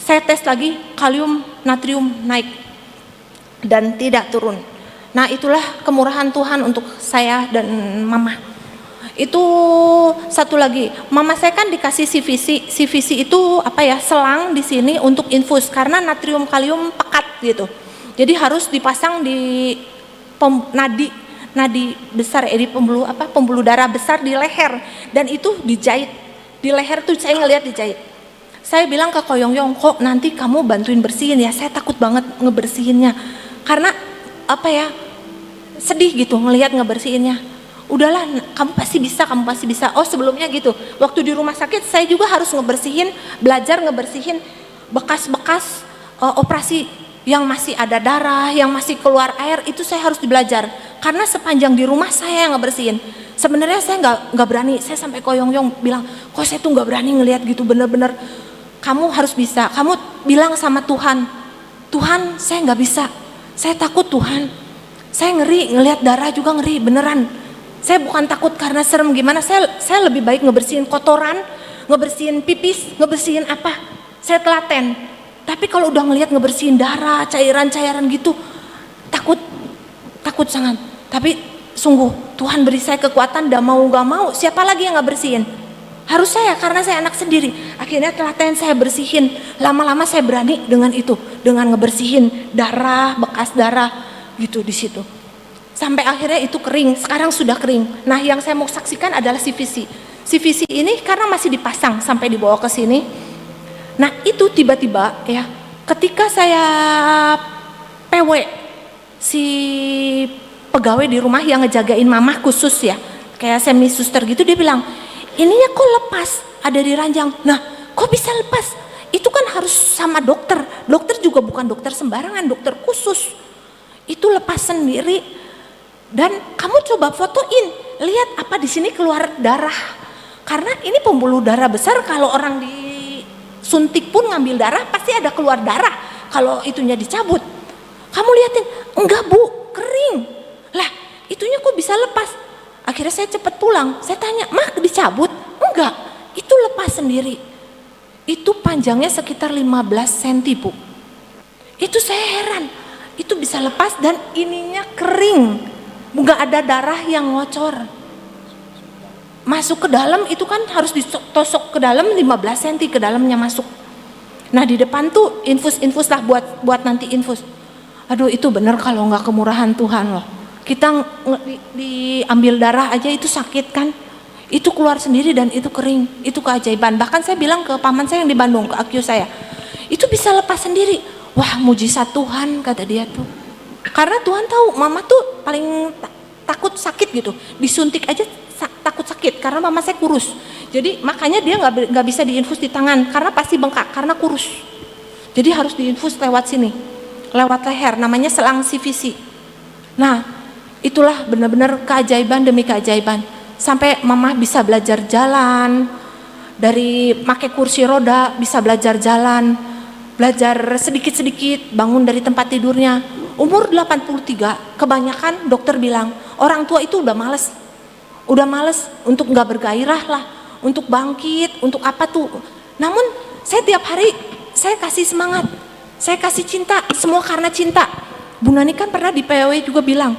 saya tes lagi, kalium natrium naik dan tidak turun. Nah, itulah kemurahan Tuhan untuk saya dan mama. Itu satu lagi, mama saya kan dikasih CVC. CVC itu selang di sini untuk infus karena natrium kalium pekat gitu. Jadi harus dipasang di nadi besar, di pembuluh darah besar di leher, dan itu dijahit di leher tuh. Saya ngelihat dijahit. Saya bilang ke Koyongyong, kok nanti kamu bantuin bersihin ya, saya takut banget ngebersihinnya karena sedih gitu ngelihat ngebersihinnya. Udahlah, kamu pasti bisa. Oh, sebelumnya gitu, waktu di rumah sakit saya juga harus belajar ngebersihin bekas-bekas operasi yang masih ada darah, yang masih keluar air, itu saya harus belajar karena sepanjang di rumah saya yang ngebersihin. Sebenarnya saya nggak berani. Saya sampai Koyongyong bilang, kok saya tuh nggak berani ngelihat gitu. Bener-bener kamu harus bisa. Kamu bilang sama Tuhan, Tuhan saya nggak bisa, saya takut Tuhan, saya ngeri ngelihat darah juga ngeri beneran. Saya bukan takut karena serem gimana, saya lebih baik ngebersihin kotoran, ngebersihin pipis, ngebersihin apa, saya telaten. Tapi kalau udah ngelihat ngebersihin darah, cairan-cairan gitu, takut sangat. Tapi sungguh Tuhan beri saya kekuatan, gak mau siapa lagi yang ngebersihin? Harus saya, karena saya anak sendiri. Akhirnya telaten saya bersihin, lama-lama saya berani dengan itu, dengan ngebersihin darah, bekas darah gitu di situ. Sampai akhirnya itu kering, sekarang sudah kering. Nah, yang saya mau saksikan adalah CVC. CVC ini karena masih dipasang sampai dibawa ke sini. Nah, itu tiba-tiba ketika saya PW, si pegawai di rumah yang ngejagain mama khusus kayak semi suster gitu, dia bilang, ininya kok lepas, ada di ranjang. Nah, kok bisa lepas? Itu kan harus sama dokter. Dokter juga bukan dokter sembarangan, dokter khusus. Itu lepas sendiri. Dan kamu coba fotoin, lihat apa di sini keluar darah. Karena ini pembuluh darah besar, kalau orang disuntik pun ngambil darah pasti ada keluar darah. Kalau itunya dicabut, kamu liatin, enggak bu, kering. Lah, itunya kok bisa lepas? Akhirnya saya cepat pulang. Saya tanya, "Mah, dicabut?" Enggak, itu lepas sendiri. Itu panjangnya sekitar 15 cm, Bu. Itu saya heran, itu bisa lepas dan ininya kering. Enggak ada darah yang ngocor. Masuk ke dalam itu kan harus ditosok ke dalam 15 cm ke dalamnya masuk. Nah, di depan tuh infus lah buat nanti infus. Aduh, itu bener kalau nggak kemurahan Tuhan loh. Kita diambil darah aja itu sakit kan. Itu keluar sendiri dan itu kering. Itu keajaiban. Bahkan saya bilang ke paman saya yang di Bandung, ke AQ saya, itu bisa lepas sendiri. Wah, mujizat Tuhan, kata dia tuh. Karena Tuhan tahu mama tuh paling takut sakit gitu. Disuntik aja takut sakit karena mama saya kurus. Jadi makanya dia nggak bisa diinfus di tangan karena pasti bengkak karena kurus. Jadi harus diinfus lewat sini, lewat leher, namanya selang CVC. Nah, itulah benar-benar keajaiban demi keajaiban. Sampai mama bisa belajar jalan, dari pakai kursi roda bisa belajar jalan, belajar sedikit-sedikit, bangun dari tempat tidurnya. Umur 83, kebanyakan dokter bilang orang tua itu udah males untuk nggak bergairah lah, untuk bangkit, untuk apa tuh. Namun saya tiap hari saya kasih semangat, saya kasih cinta, semua karena cinta. Bu Nani kan pernah di PW juga bilang,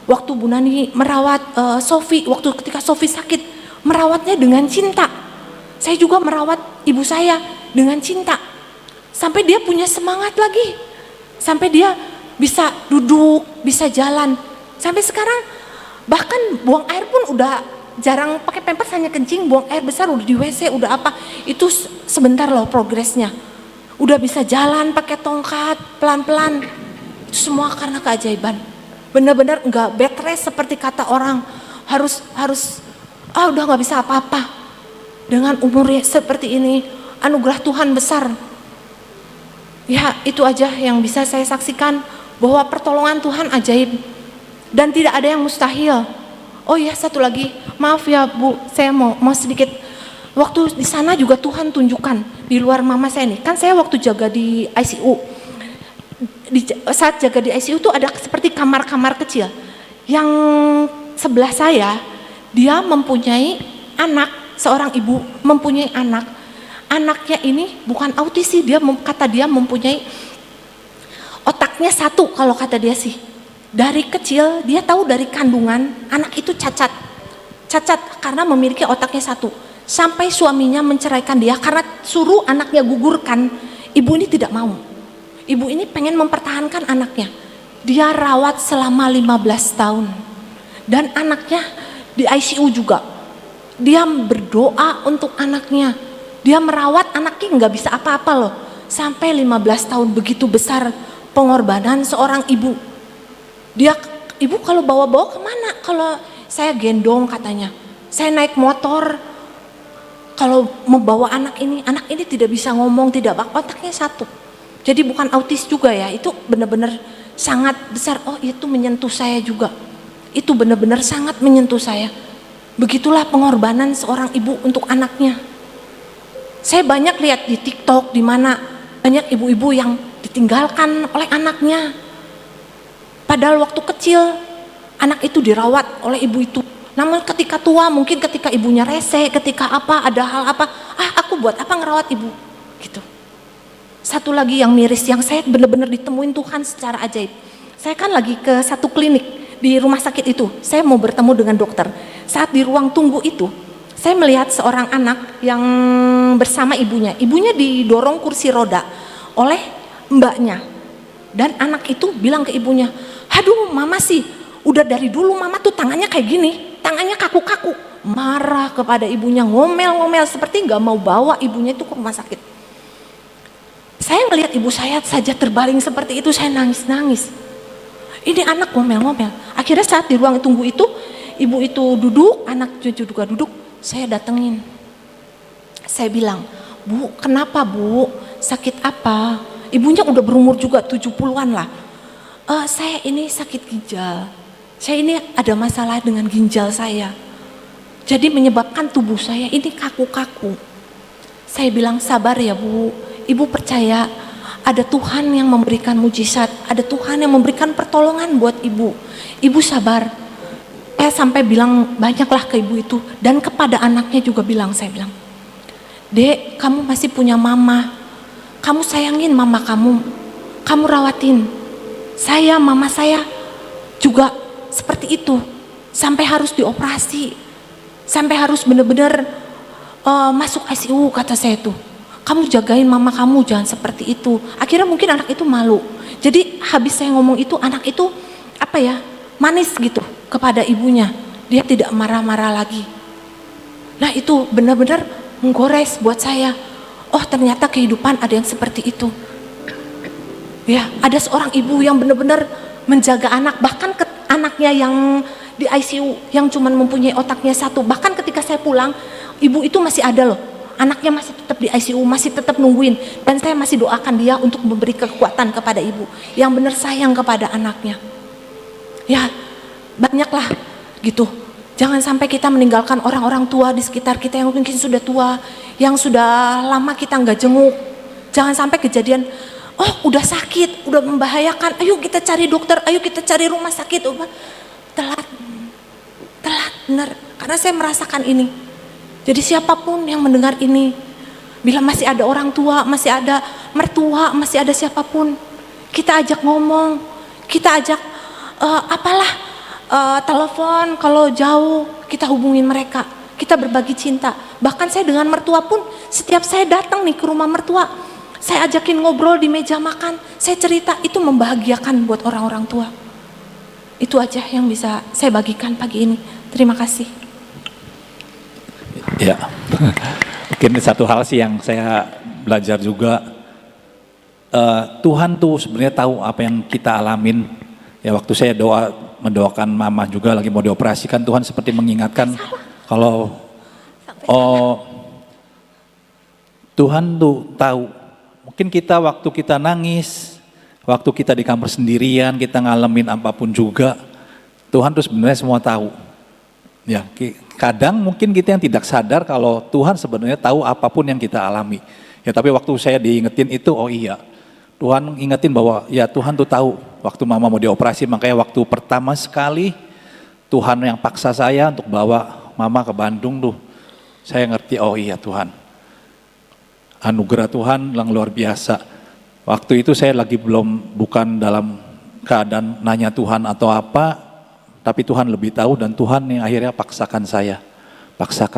waktu Bu Nani merawat Sofi, waktu ketika Sofi sakit, merawatnya dengan cinta. Saya juga merawat ibu saya dengan cinta, sampai dia punya semangat lagi, sampai dia bisa duduk, bisa jalan. Sampai sekarang bahkan buang air pun udah jarang pakai pampers, hanya kencing, buang air besar udah di WC, udah apa. Itu sebentar loh progresnya. Udah bisa jalan pakai tongkat, pelan-pelan. Itu semua karena keajaiban. Benar-benar enggak bed rest seperti kata orang. Harus udah nggak bisa apa-apa. Dengan umurnya seperti ini, anugerah Tuhan besar. Ya, itu aja yang bisa saya saksikan, bahwa pertolongan Tuhan ajaib dan tidak ada yang mustahil. Oh ya, satu lagi, maaf ya Bu, saya mau sedikit. Waktu di sana juga Tuhan tunjukkan di luar mama saya nih, kan saya waktu jaga di ICU, Saat jaga di ICU tuh ada seperti kamar-kamar kecil. Yang sebelah saya, dia mempunyai anak, seorang ibu mempunyai anak. Anaknya ini bukan autis sih, kata dia mempunyai otaknya satu kalau kata dia sih. Dari kecil dia tahu dari kandungan anak itu cacat karena memiliki otaknya satu. Sampai suaminya menceraikan dia karena suruh anaknya gugurkan, ibu ini tidak mau. Ibu ini pengen mempertahankan anaknya. Dia rawat selama 15 tahun. Dan anaknya di ICU juga. Dia berdoa untuk anaknya. Dia merawat anaknya nggak bisa apa-apa loh. Sampai 15 tahun begitu besar pengorbanan seorang ibu. Ibu kalau bawa-bawa kemana? Kalau saya gendong katanya. Saya naik motor. Kalau membawa anak ini tidak bisa ngomong, tidak otaknya satu. Jadi bukan autis juga ya, itu benar-benar sangat besar. Oh itu menyentuh saya juga. Itu benar-benar sangat menyentuh saya. Begitulah pengorbanan seorang ibu untuk anaknya. Saya banyak lihat di TikTok di mana banyak ibu-ibu yang ditinggalkan oleh anaknya. Padahal waktu kecil anak itu dirawat oleh ibu itu. Namun ketika tua, mungkin ketika ibunya rese, ketika apa, ada hal apa, aku buat apa ngerawat ibu, gitu. Satu lagi yang miris, yang saya benar-benar ditemuin Tuhan secara ajaib. Saya kan lagi ke satu klinik di rumah sakit itu, saya mau bertemu dengan dokter. Saat di ruang tunggu itu, saya melihat seorang anak yang bersama ibunya. Ibunya didorong kursi roda oleh mbaknya. Dan anak itu bilang ke ibunya, aduh mama sih, udah dari dulu mama tuh tangannya kayak gini, tangannya kaku-kaku. Marah kepada ibunya, ngomel-ngomel seperti gak mau bawa ibunya itu ke rumah sakit. Saya melihat ibu saya saja terbaring seperti itu, saya nangis-nangis. Ini anak ngomel-ngomel. Akhirnya saat di ruang tunggu itu, ibu itu duduk, anak cucu juga duduk, saya datengin. Saya bilang, Bu, kenapa Bu? Sakit apa? Ibunya udah berumur juga 70-an lah. Saya ini sakit ginjal. Saya ini ada masalah dengan ginjal saya. Jadi menyebabkan tubuh saya ini kaku-kaku. Saya bilang, sabar ya Bu. Ibu percaya ada Tuhan yang memberikan mujizat, ada Tuhan yang memberikan pertolongan buat ibu. Ibu sabar. Saya sampai bilang banyaklah ke ibu itu dan kepada anaknya juga saya bilang, Dek, kamu masih punya mama. Kamu sayangin mama kamu rawatin. Mama saya juga seperti itu. Sampai harus dioperasi. Sampai harus benar-benar masuk ICU kata saya tuh. Kamu jagain mama kamu, jangan seperti itu. Akhirnya mungkin anak itu malu. Jadi habis saya ngomong itu, anak itu manis gitu kepada ibunya. Dia tidak marah-marah lagi. Nah itu benar-benar menggores buat saya. Oh ternyata kehidupan ada yang seperti itu. Ya, ada seorang ibu yang benar-benar menjaga anak, bahkan anaknya yang di ICU yang cuma mempunyai otaknya satu. Bahkan ketika saya pulang, ibu itu masih ada loh. Anaknya masih tetap di ICU, masih tetap nungguin. Dan saya masih doakan dia untuk memberi kekuatan kepada ibu yang benar sayang kepada anaknya. Ya, banyaklah gitu. Jangan sampai kita meninggalkan orang-orang tua di sekitar kita yang mungkin sudah tua, yang sudah lama kita nggak jenguk. Jangan sampai kejadian, oh udah sakit, udah membahayakan, ayo kita cari dokter, ayo kita cari rumah sakit. Telat benar. Karena saya merasakan ini. Jadi siapapun yang mendengar ini, bila masih ada orang tua, masih ada mertua, masih ada siapapun, kita ajak ngomong, kita ajak telepon kalau jauh, kita hubungin mereka, kita berbagi cinta. Bahkan saya dengan mertua pun, setiap saya datang nih ke rumah mertua, saya ajakin ngobrol di meja makan, saya cerita, itu membahagiakan buat orang-orang tua. Itu aja yang bisa saya bagikan pagi ini. Terima kasih. Ya, mungkin satu hal sih yang saya belajar juga, Tuhan tuh sebenarnya tahu apa yang kita alamin. Ya waktu saya mendoakan mama juga lagi mau dioperasikan, Tuhan seperti mengingatkan kalau Tuhan tuh tahu. Mungkin kita waktu kita nangis, waktu kita di kamar sendirian, kita ngalamin apapun juga, Tuhan tuh sebenarnya semua tahu. Ya, kadang mungkin kita yang tidak sadar kalau Tuhan sebenarnya tahu apapun yang kita alami. Ya, tapi waktu saya diingetin itu, oh iya, Tuhan ingetin bahwa ya Tuhan tuh tahu waktu mama mau dioperasi, makanya waktu pertama sekali Tuhan yang paksa saya untuk bawa mama ke Bandung tuh, saya ngerti, oh iya Tuhan, anugerah Tuhan yang luar biasa. Waktu itu saya lagi bukan dalam keadaan nanya Tuhan atau apa, tapi Tuhan lebih tahu dan Tuhan yang akhirnya paksakan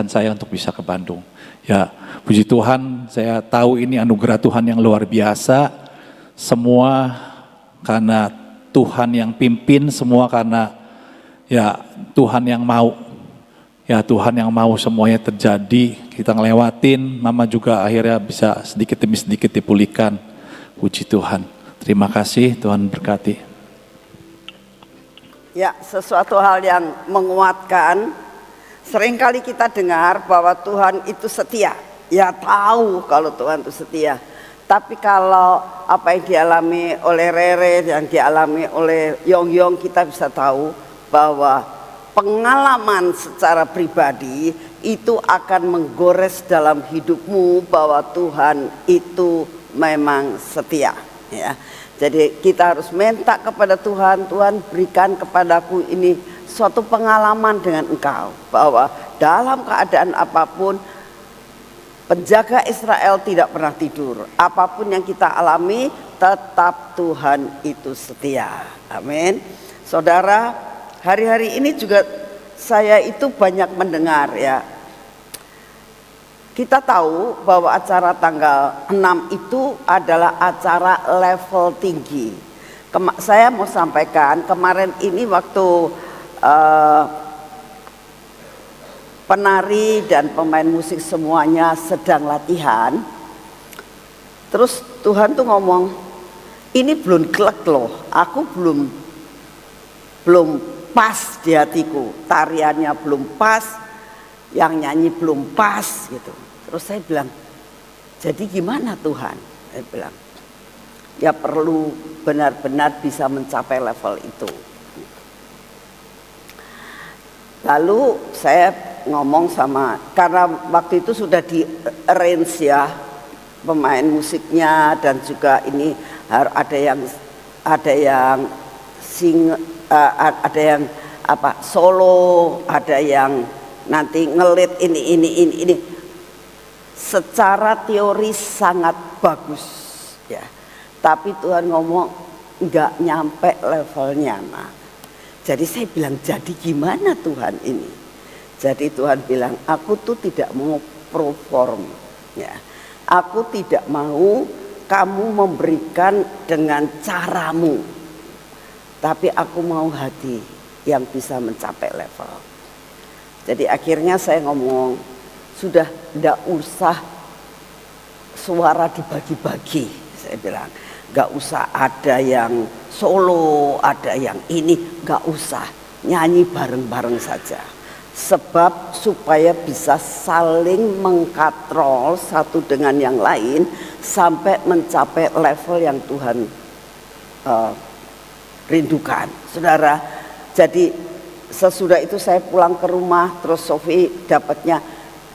saya untuk bisa ke Bandung. Ya puji Tuhan, saya tahu ini anugerah Tuhan yang luar biasa, semua karena Tuhan yang pimpin, semua karena ya Tuhan yang mau. Ya Tuhan yang mau semuanya terjadi, kita ngelewatin, mama juga akhirnya bisa sedikit demi sedikit dipulihkan. Puji Tuhan. Terima kasih, Tuhan berkati. Ya, sesuatu hal yang menguatkan. Seringkali kita dengar bahwa Tuhan itu setia. Ya tahu kalau Tuhan itu setia. Tapi kalau apa yang dialami oleh Rere, yang dialami oleh Yong, kita bisa tahu bahwa pengalaman secara pribadi itu akan menggores dalam hidupmu bahwa Tuhan itu memang setia. Ya. Jadi kita harus minta kepada Tuhan, Tuhan berikan kepadaku ini suatu pengalaman dengan Engkau, bahwa dalam keadaan apapun penjaga Israel tidak pernah tidur. Apapun yang kita alami, tetap Tuhan itu setia. Amin. Saudara, hari-hari ini juga saya itu banyak mendengar ya. Kita tahu bahwa acara tanggal 6 itu adalah acara level tinggi. Saya mau sampaikan, kemarin ini waktu penari dan pemain musik semuanya sedang latihan. Terus Tuhan tuh ngomong, ini belum klek loh, aku belum pas di hatiku, tariannya belum pas, yang nyanyi belum pas gitu. Terus saya bilang, jadi gimana Tuhan? Saya bilang, ya perlu benar-benar bisa mencapai level itu. Lalu saya ngomong sama, karena waktu itu sudah di arrange ya pemain musiknya, dan juga ini harus ada yang sing, ada yang apa solo, ada yang nanti ngelit ini. Secara teori sangat bagus ya, tapi Tuhan ngomong nggak nyampe levelnya. Nah, jadi saya bilang, jadi gimana Tuhan ini? Jadi Tuhan bilang, aku tuh tidak mau perform ya, aku tidak mau kamu memberikan dengan caramu, tapi aku mau hati yang bisa mencapai level. Jadi akhirnya saya ngomong, sudah tidak usah suara dibagi-bagi, saya bilang, nggak usah ada yang solo, ada yang ini, nggak usah, nyanyi bareng-bareng saja. Sebab supaya bisa saling mengkatrol satu dengan yang lain sampai mencapai level yang Tuhan rindukan. Saudara, jadi sesudah itu saya pulang ke rumah, terus Sofi dapatnya,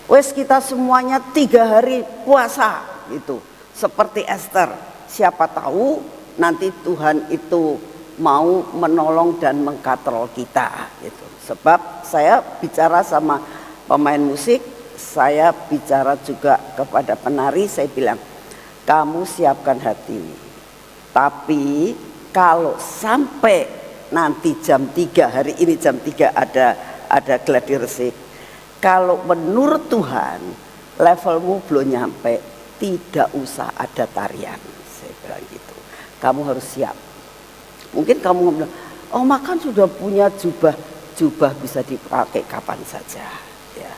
wes kita semuanya 3 hari puasa gitu, seperti Esther. Siapa tahu nanti Tuhan itu mau menolong dan mengkatrol kita gitu. Sebab saya bicara sama pemain musik, saya bicara juga kepada penari, saya bilang, kamu siapkan hati. Tapi kalau sampai nanti jam 3, hari ini jam 3 ada gladi resik, kalau menurut Tuhan levelmu belum nyampe, tidak usah ada tarian. Saya bilang gitu. Kamu harus siap. Mungkin kamu bilang, oh makan sudah punya jubah bisa dipakai kapan saja. Ya,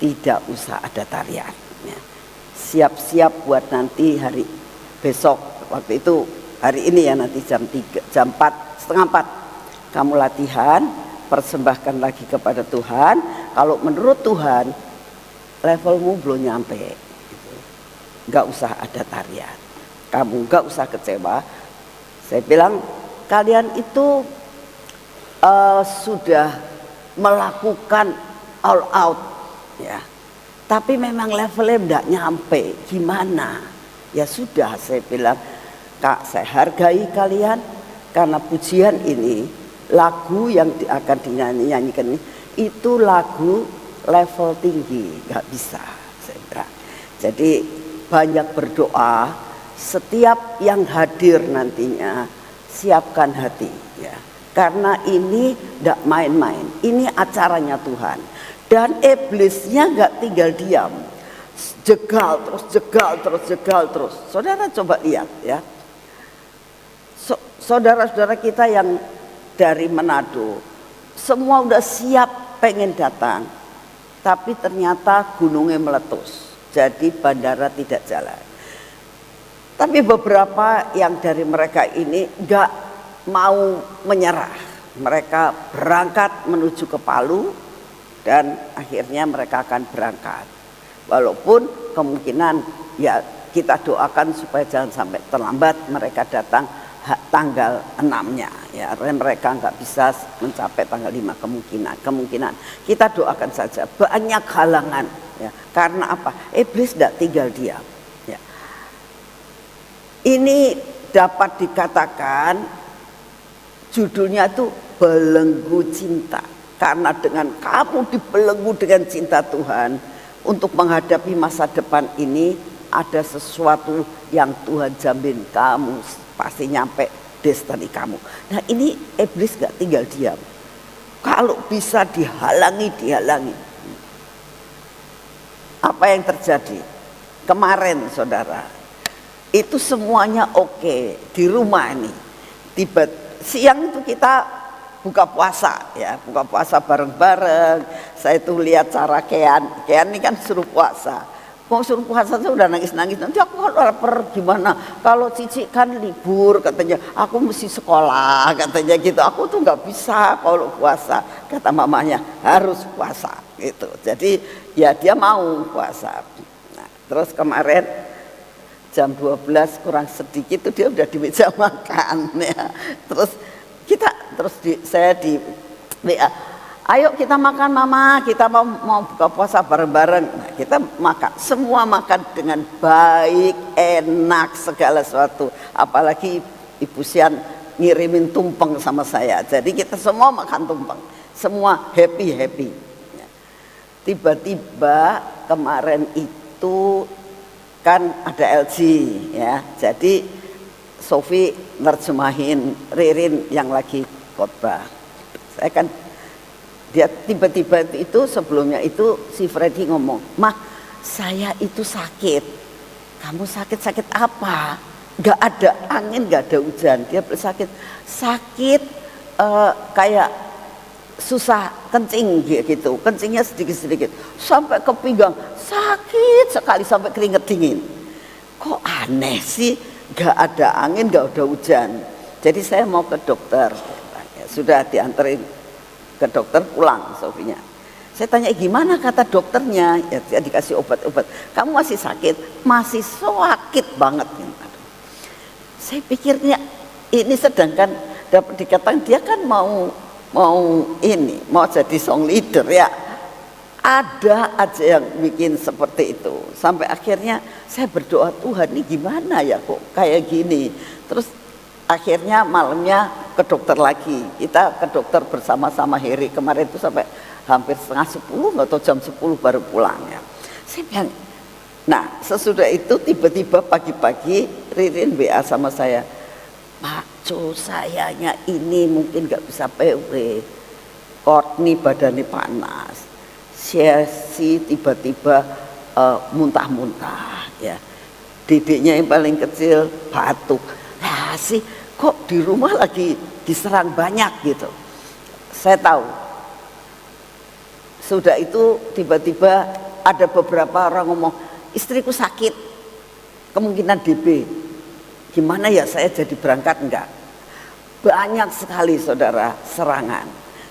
tidak usah ada tarian. Ya. Siap-siap buat nanti hari besok. Waktu itu hari ini ya, nanti jam 3, jam 4, setengah 4. Kamu latihan, persembahkan lagi kepada Tuhan. Kalau menurut Tuhan levelmu belum nyampe gitu, gak usah ada tarian, kamu gak usah kecewa. Saya bilang, kalian itu sudah melakukan all out ya, tapi memang levelnya gak nyampe, gimana? Ya sudah, saya bilang, Kak, saya hargai kalian karena pujian ini, lagu yang akan dinyanyikan ini, itu lagu level tinggi, nggak bisa. Saya bilang. Jadi banyak berdoa, setiap yang hadir nantinya siapkan hati ya. Karena ini tidak main-main, ini acaranya Tuhan. Dan iblisnya nggak tinggal diam, jegal terus, jegal terus, jegal terus. Saudara coba lihat ya, saudara-saudara kita yang dari Manado, semua udah siap pengen datang, tapi ternyata gunungnya meletus, jadi bandara tidak jalan. Tapi beberapa yang dari mereka ini nggak mau menyerah. Mereka berangkat menuju ke Palu dan akhirnya mereka akan berangkat. Walaupun kemungkinan ya kita doakan supaya jangan sampai terlambat mereka datang tanggal 6-nya ya. Mereka nggak bisa mencapai tanggal 5 kemungkinan. Kita doakan saja. Banyak halangan ya. Karena apa? Iblis tidak tinggal diam. Ya. Ini dapat dikatakan judulnya itu belenggu cinta. Karena dengan kamu dibelenggu dengan cinta Tuhan, untuk menghadapi masa depan ini ada sesuatu yang Tuhan jamin kamu pasti nyampe destiny kamu. Nah ini iblis gak tinggal diam. Kalau bisa dihalangi. Apa yang terjadi? Kemarin saudara, itu semuanya oke di rumah ini. Siang itu kita buka puasa ya, buka puasa bareng-bareng. Saya tuh lihat cara Kean ini kan suruh puasa. Mau suruh puasa saya udah nangis-nangis. Nanti aku kalau lapar gimana? Kalau Cici kan libur katanya, aku mesti sekolah katanya gitu. Aku tuh nggak bisa kalau puasa. Kata mamanya harus puasa gitu. Jadi ya dia mau puasa. Nah, terus kemarin jam 12 kurang sedikit tuh dia udah di meja makan ya. Saya di WA, ayo kita makan mama, kita mau buka puasa bareng-bareng. Nah, kita makan, semua makan dengan baik, enak segala sesuatu. Apalagi Ibu Sian ngirimin tumpeng sama saya. Jadi kita semua makan tumpeng, semua happy. Tiba-tiba kemarin itu kan ada LG ya. Jadi Sofi nerjemahin Ririn yang lagi khotbah. Saya kan dia tiba-tiba itu sebelumnya itu si Freddy ngomong, "Mah, saya itu sakit." "Kamu sakit apa?" "Gak ada angin, gak ada hujan." Dia sakit kayak susah kencing gitu. Kencingnya sedikit-sedikit sampai ke pinggang, sakit sekali sampai keringet dingin. Kok aneh sih, gak ada angin, gak ada hujan. Jadi saya mau ke dokter. Sudah dianterin ke dokter, pulang Sofinya. Saya tanya gimana kata dokternya, ya dia dikasih obat-obat. "Kamu masih sakit?" "Masih sakit banget." Saya pikirnya ini, sedangkan dapat dikatakan dia kan mau jadi song leader ya. Ada aja yang bikin seperti itu. Sampai akhirnya saya berdoa, Tuhan ini gimana ya kok kayak gini. Terus akhirnya malamnya ke dokter lagi. Kita ke dokter bersama-sama Heri. Kemarin itu sampai hampir setengah 10 atau jam 10 baru pulang ya. Saya bilang, nah sesudah itu tiba-tiba pagi-pagi Ririn WA sama saya, "Pak Co, sayanya ini mungkin gak bisa PW. Courtney badannya panas. Si tiba-tiba muntah-muntah ya. Dedeknya yang paling kecil batuk. Nah sih kok di rumah lagi diserang banyak gitu." Saya tahu. Sudah itu tiba-tiba ada beberapa orang ngomong, "Istriku sakit, kemungkinan DB." Gimana ya saya jadi berangkat? Enggak. Banyak sekali saudara serangan.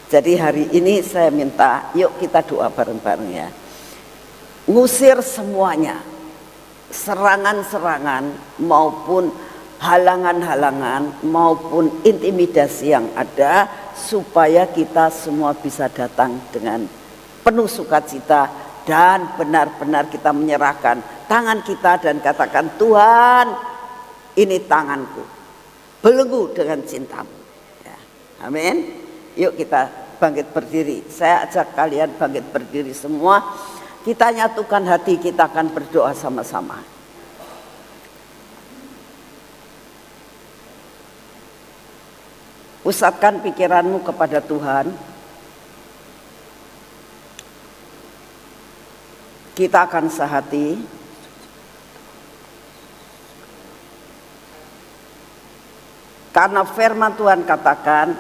Jadi hari ini saya minta, yuk kita doa bareng-bareng ya. Ngusir semuanya, serangan-serangan maupun halangan-halangan maupun intimidasi yang ada, supaya kita semua bisa datang dengan penuh sukacita dan benar-benar kita menyerahkan tangan kita dan katakan, "Tuhan, ini tanganku, belenggu dengan cintamu. Ya. Amin. Yuk kita bangkit berdiri. Saya ajak kalian bangkit berdiri semua. Kita nyatukan hati, kita akan berdoa sama-sama. Pusatkan pikiranmu kepada Tuhan. Kita akan sehati. Karena firman Tuhan katakan,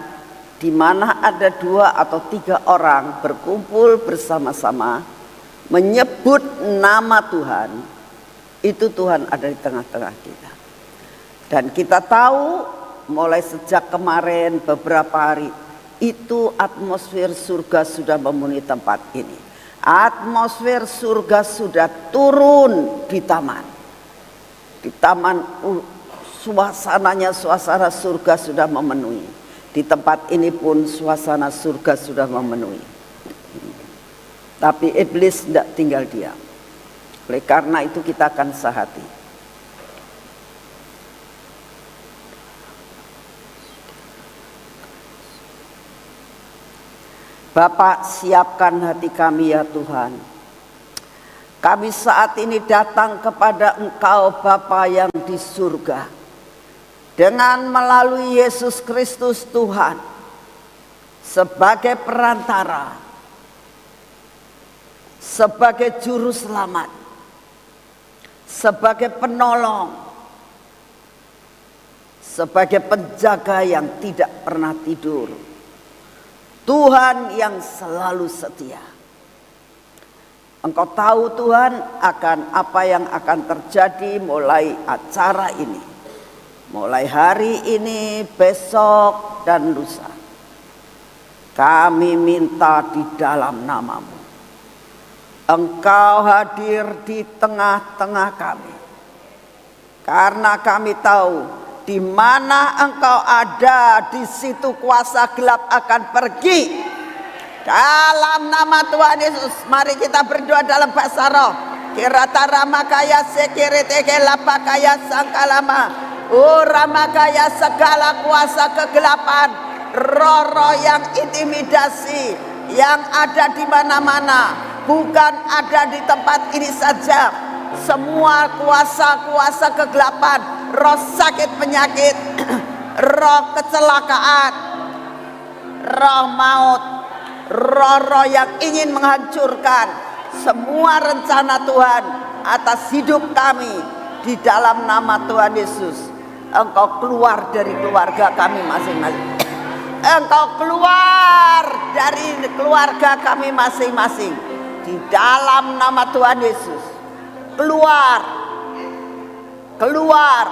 di mana ada 2 atau 3 orang berkumpul bersama-sama, menyebut nama Tuhan, itu Tuhan ada di tengah-tengah kita. Dan kita tahu mulai sejak kemarin beberapa hari itu atmosfer surga sudah memenuhi tempat ini. Atmosfer surga sudah turun di taman. Di taman suasananya suasana surga sudah memenuhi. Di tempat ini pun suasana surga sudah memenuhi. Tapi iblis tidak tinggal diam. Oleh karena itu kita akan sehati. Bapak, siapkan hati kami ya Tuhan. Kami saat ini datang kepada Engkau Bapa yang di surga. Dengan melalui Yesus Kristus Tuhan. Sebagai perantara. Sebagai juru selamat. Sebagai penolong. Sebagai penjaga yang tidak pernah tidur. Tuhan yang selalu setia. Engkau tahu Tuhan akan apa yang akan terjadi mulai acara ini. Mulai hari ini, besok dan lusa. Kami minta di dalam nama-Mu. Engkau hadir di tengah-tengah kami. Karena kami tahu di mana Engkau ada, di situ kuasa gelap akan pergi. Dalam nama Tuhan Yesus, mari kita berdoa dalam bahasa roh. Kiratara makaya sekiriteke lapakaya sangkalama. Ramakaya segala kuasa kegelapan, roh-roh yang intimidasi yang ada di mana-mana, bukan ada di tempat ini saja. Semua kuasa-kuasa kegelapan, roh sakit penyakit, roh kecelakaan, roh maut, roh-roh yang ingin menghancurkan semua rencana Tuhan atas hidup kami, di dalam nama Tuhan Yesus. Engkau keluar dari keluarga kami masing-masing. Engkau keluar dari keluarga kami masing-masing, di dalam nama Tuhan Yesus. Keluar, keluar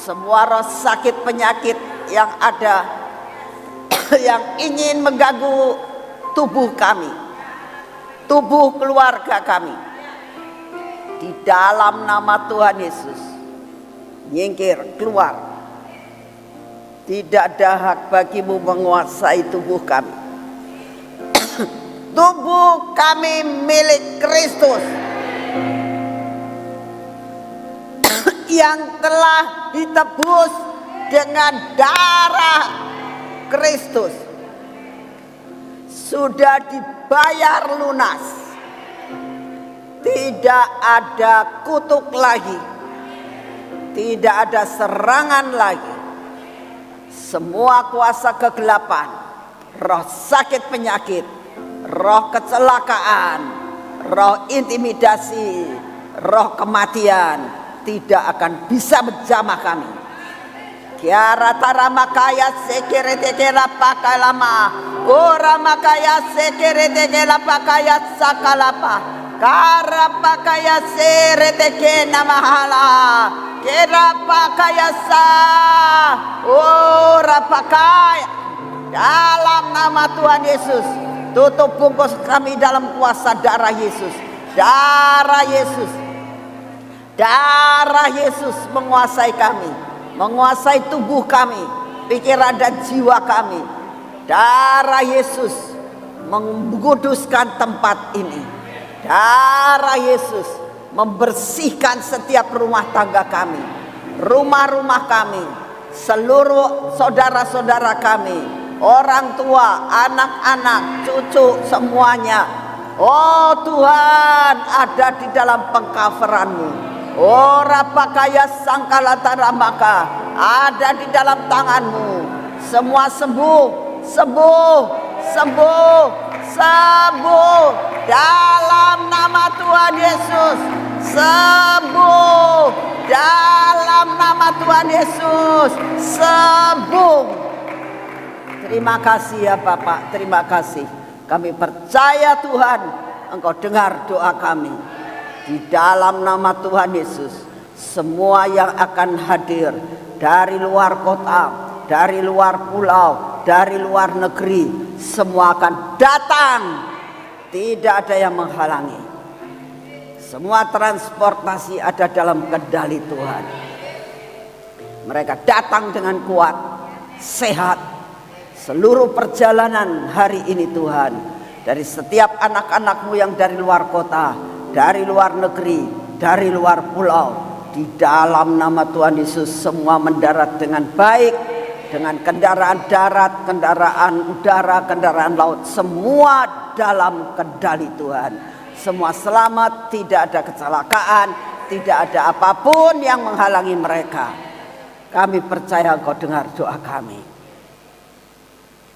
semua roh sakit penyakit yang ada yang ingin mengganggu tubuh kami, tubuh keluarga kami, di dalam nama Tuhan Yesus. Nyingkir, keluar. Tidak ada hak bagimu menguasai tubuh kami. Tubuh kami milik Kristus yang telah ditebus dengan darah Kristus. Sudah dibayar lunas. Tidak ada kutuk lagi. Tidak ada serangan lagi. Semua kuasa kegelapan, roh sakit penyakit, roh kecelakaan, roh intimidasi, roh kematian tidak akan bisa menjamah kami. Kiara taramakaya sekeretekela pakalama, uramakaya sekeretekela pakaya sakalapa, karapakaya seretekena mahala, kerapakaya sa, urapakaya. Dalam nama Tuhan Yesus, tutup bungkus kami dalam kuasa darah Yesus. Darah Yesus. Darah Yesus menguasai kami, menguasai tubuh kami, pikiran dan jiwa kami. Darah Yesus menguduskan tempat ini. Darah Yesus membersihkan setiap rumah tangga kami. rumah-rumah kami, seluruh saudara-saudara kami, orang tua, anak-anak, cucu, semuanya. Oh Tuhan, ada di dalam pengcoveran-Mu. Oh Rapakaya Sangkalataramaka, ada di dalam tangan-Mu. Semua sembuh, sembuh, sembuh, sembuh dalam nama Tuhan Yesus. Sembuh dalam nama Tuhan Yesus. Sembuh. Terima kasih ya Bapak, terima kasih. Kami percaya Tuhan, Engkau dengar doa kami. Di dalam nama Tuhan Yesus, semua yang akan hadir dari luar kota, dari luar pulau, dari luar negeri, semua akan datang. Tidak ada yang menghalangi. Semua transportasi ada dalam kendali Tuhan. Mereka datang dengan kuat, sehat. Seluruh perjalanan hari ini Tuhan, dari setiap anak-anak-Mu yang dari luar kota, dari luar negeri, dari luar pulau, di dalam nama Tuhan Yesus semua mendarat dengan baik, dengan kendaraan darat, kendaraan udara, kendaraan laut, semua dalam kendali Tuhan. Semua selamat, tidak ada kecelakaan, tidak ada apapun yang menghalangi mereka. Kami percaya Engkau dengar doa kami.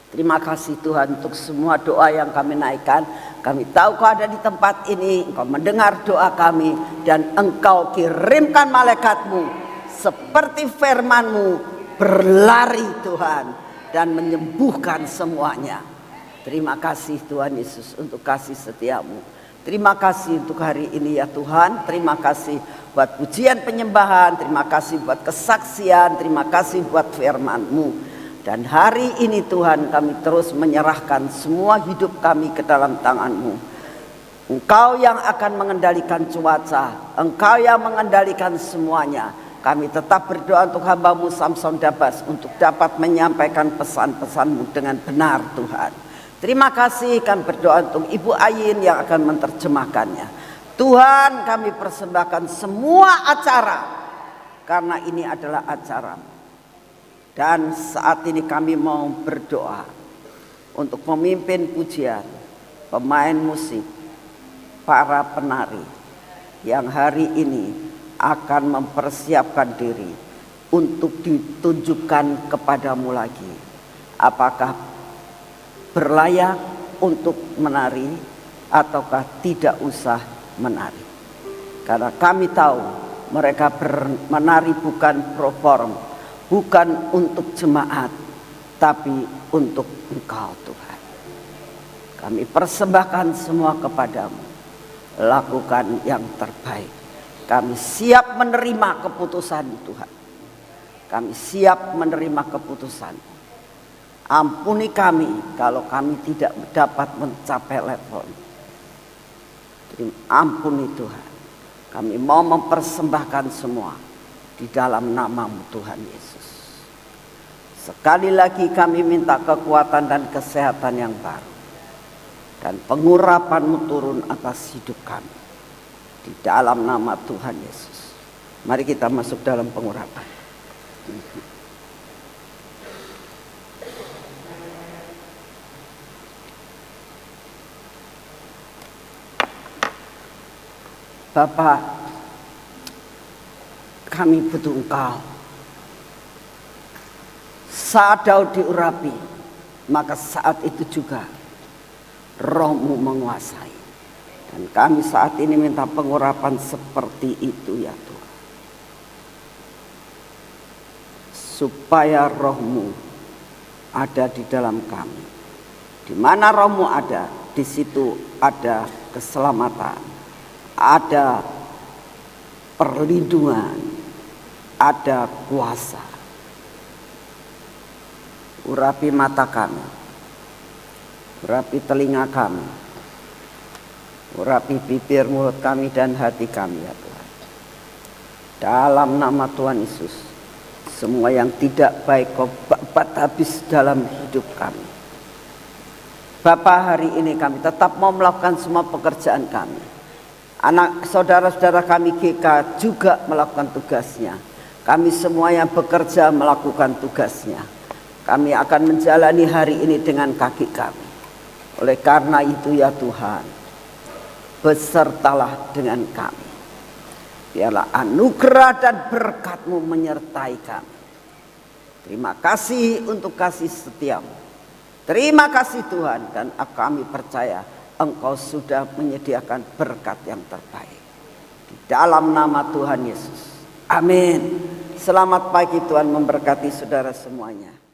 Terima kasih Tuhan untuk semua doa yang kami naikkan. Kami tahu Kau ada di tempat ini, Engkau mendengar doa kami, dan Engkau kirimkan malaikat-Mu seperti firman-Mu berlari Tuhan dan menyembuhkan semuanya. Terima kasih Tuhan Yesus untuk kasih setia-Mu. Terima kasih untuk hari ini ya Tuhan. Terima kasih buat pujian penyembahan, terima kasih buat kesaksian, terima kasih buat firman-Mu. Dan hari ini Tuhan, kami terus menyerahkan semua hidup kami ke dalam tangan-Mu. Engkau yang akan mengendalikan cuaca, Engkau yang mengendalikan semuanya. Kami tetap berdoa untuk hamba-Mu Samson Dabas untuk dapat menyampaikan pesan-pesan-Mu dengan benar Tuhan. Terima kasih, kami berdoa untuk Ibu Ayin yang akan menerjemahkannya. Tuhan, kami persembahkan semua acara, karena ini adalah acara-Mu. Dan saat ini kami mau berdoa untuk pemimpin pujian, pemain musik, para penari yang hari ini akan mempersiapkan diri untuk ditunjukkan kepadamu lagi. Apakah berlayak untuk menari ataukah tidak usah menari. Karena kami tahu mereka menari bukan perform, bukan untuk jemaat, tapi untuk Engkau Tuhan. Kami persembahkan semua kepadamu. Lakukan yang terbaik. Kami siap menerima keputusan Tuhan. Kami siap menerima keputusan. Ampuni kami kalau kami tidak dapat mencapai level. Ampuni Tuhan. Kami mau mempersembahkan semua di dalam nama-Mu Tuhan Yesus. Sekali lagi kami minta kekuatan dan kesehatan yang baru. Dan pengurapan-Mu turun atas hidup kami. Di dalam nama Tuhan Yesus. Mari kita masuk dalam pengurapan. Bapak, kami butuh Engkau. Saat Daud diurapi, maka saat itu juga Roh-Mu menguasai. Dan kami saat ini minta pengurapan seperti itu ya Tuhan. Supaya Roh-Mu ada di dalam kami. Di mana Roh-Mu ada, di situ ada keselamatan, ada perlindungan, ada kuasa. Urapi mata kami, urapi telinga kami, urapi bibir, mulut kami dan hati kami ya Tuhan. Dalam nama Tuhan Yesus, semua yang tidak baik Kau babat habis dalam hidup kami. Bapa, hari ini kami tetap mau melakukan semua pekerjaan kami. Anak saudara-saudara kami GK juga melakukan tugasnya. Kami semuanya bekerja melakukan tugasnya. Kami akan menjalani hari ini dengan kaki kami. Oleh karena itu ya Tuhan, besertalah dengan kami. Biarlah anugerah dan berkat-Mu menyertai kami. Terima kasih untuk kasih setiamu. Terima kasih Tuhan, dan kami percaya Engkau sudah menyediakan berkat yang terbaik. Di dalam nama Tuhan Yesus. Amin. Selamat pagi, Tuhan memberkati saudara semuanya.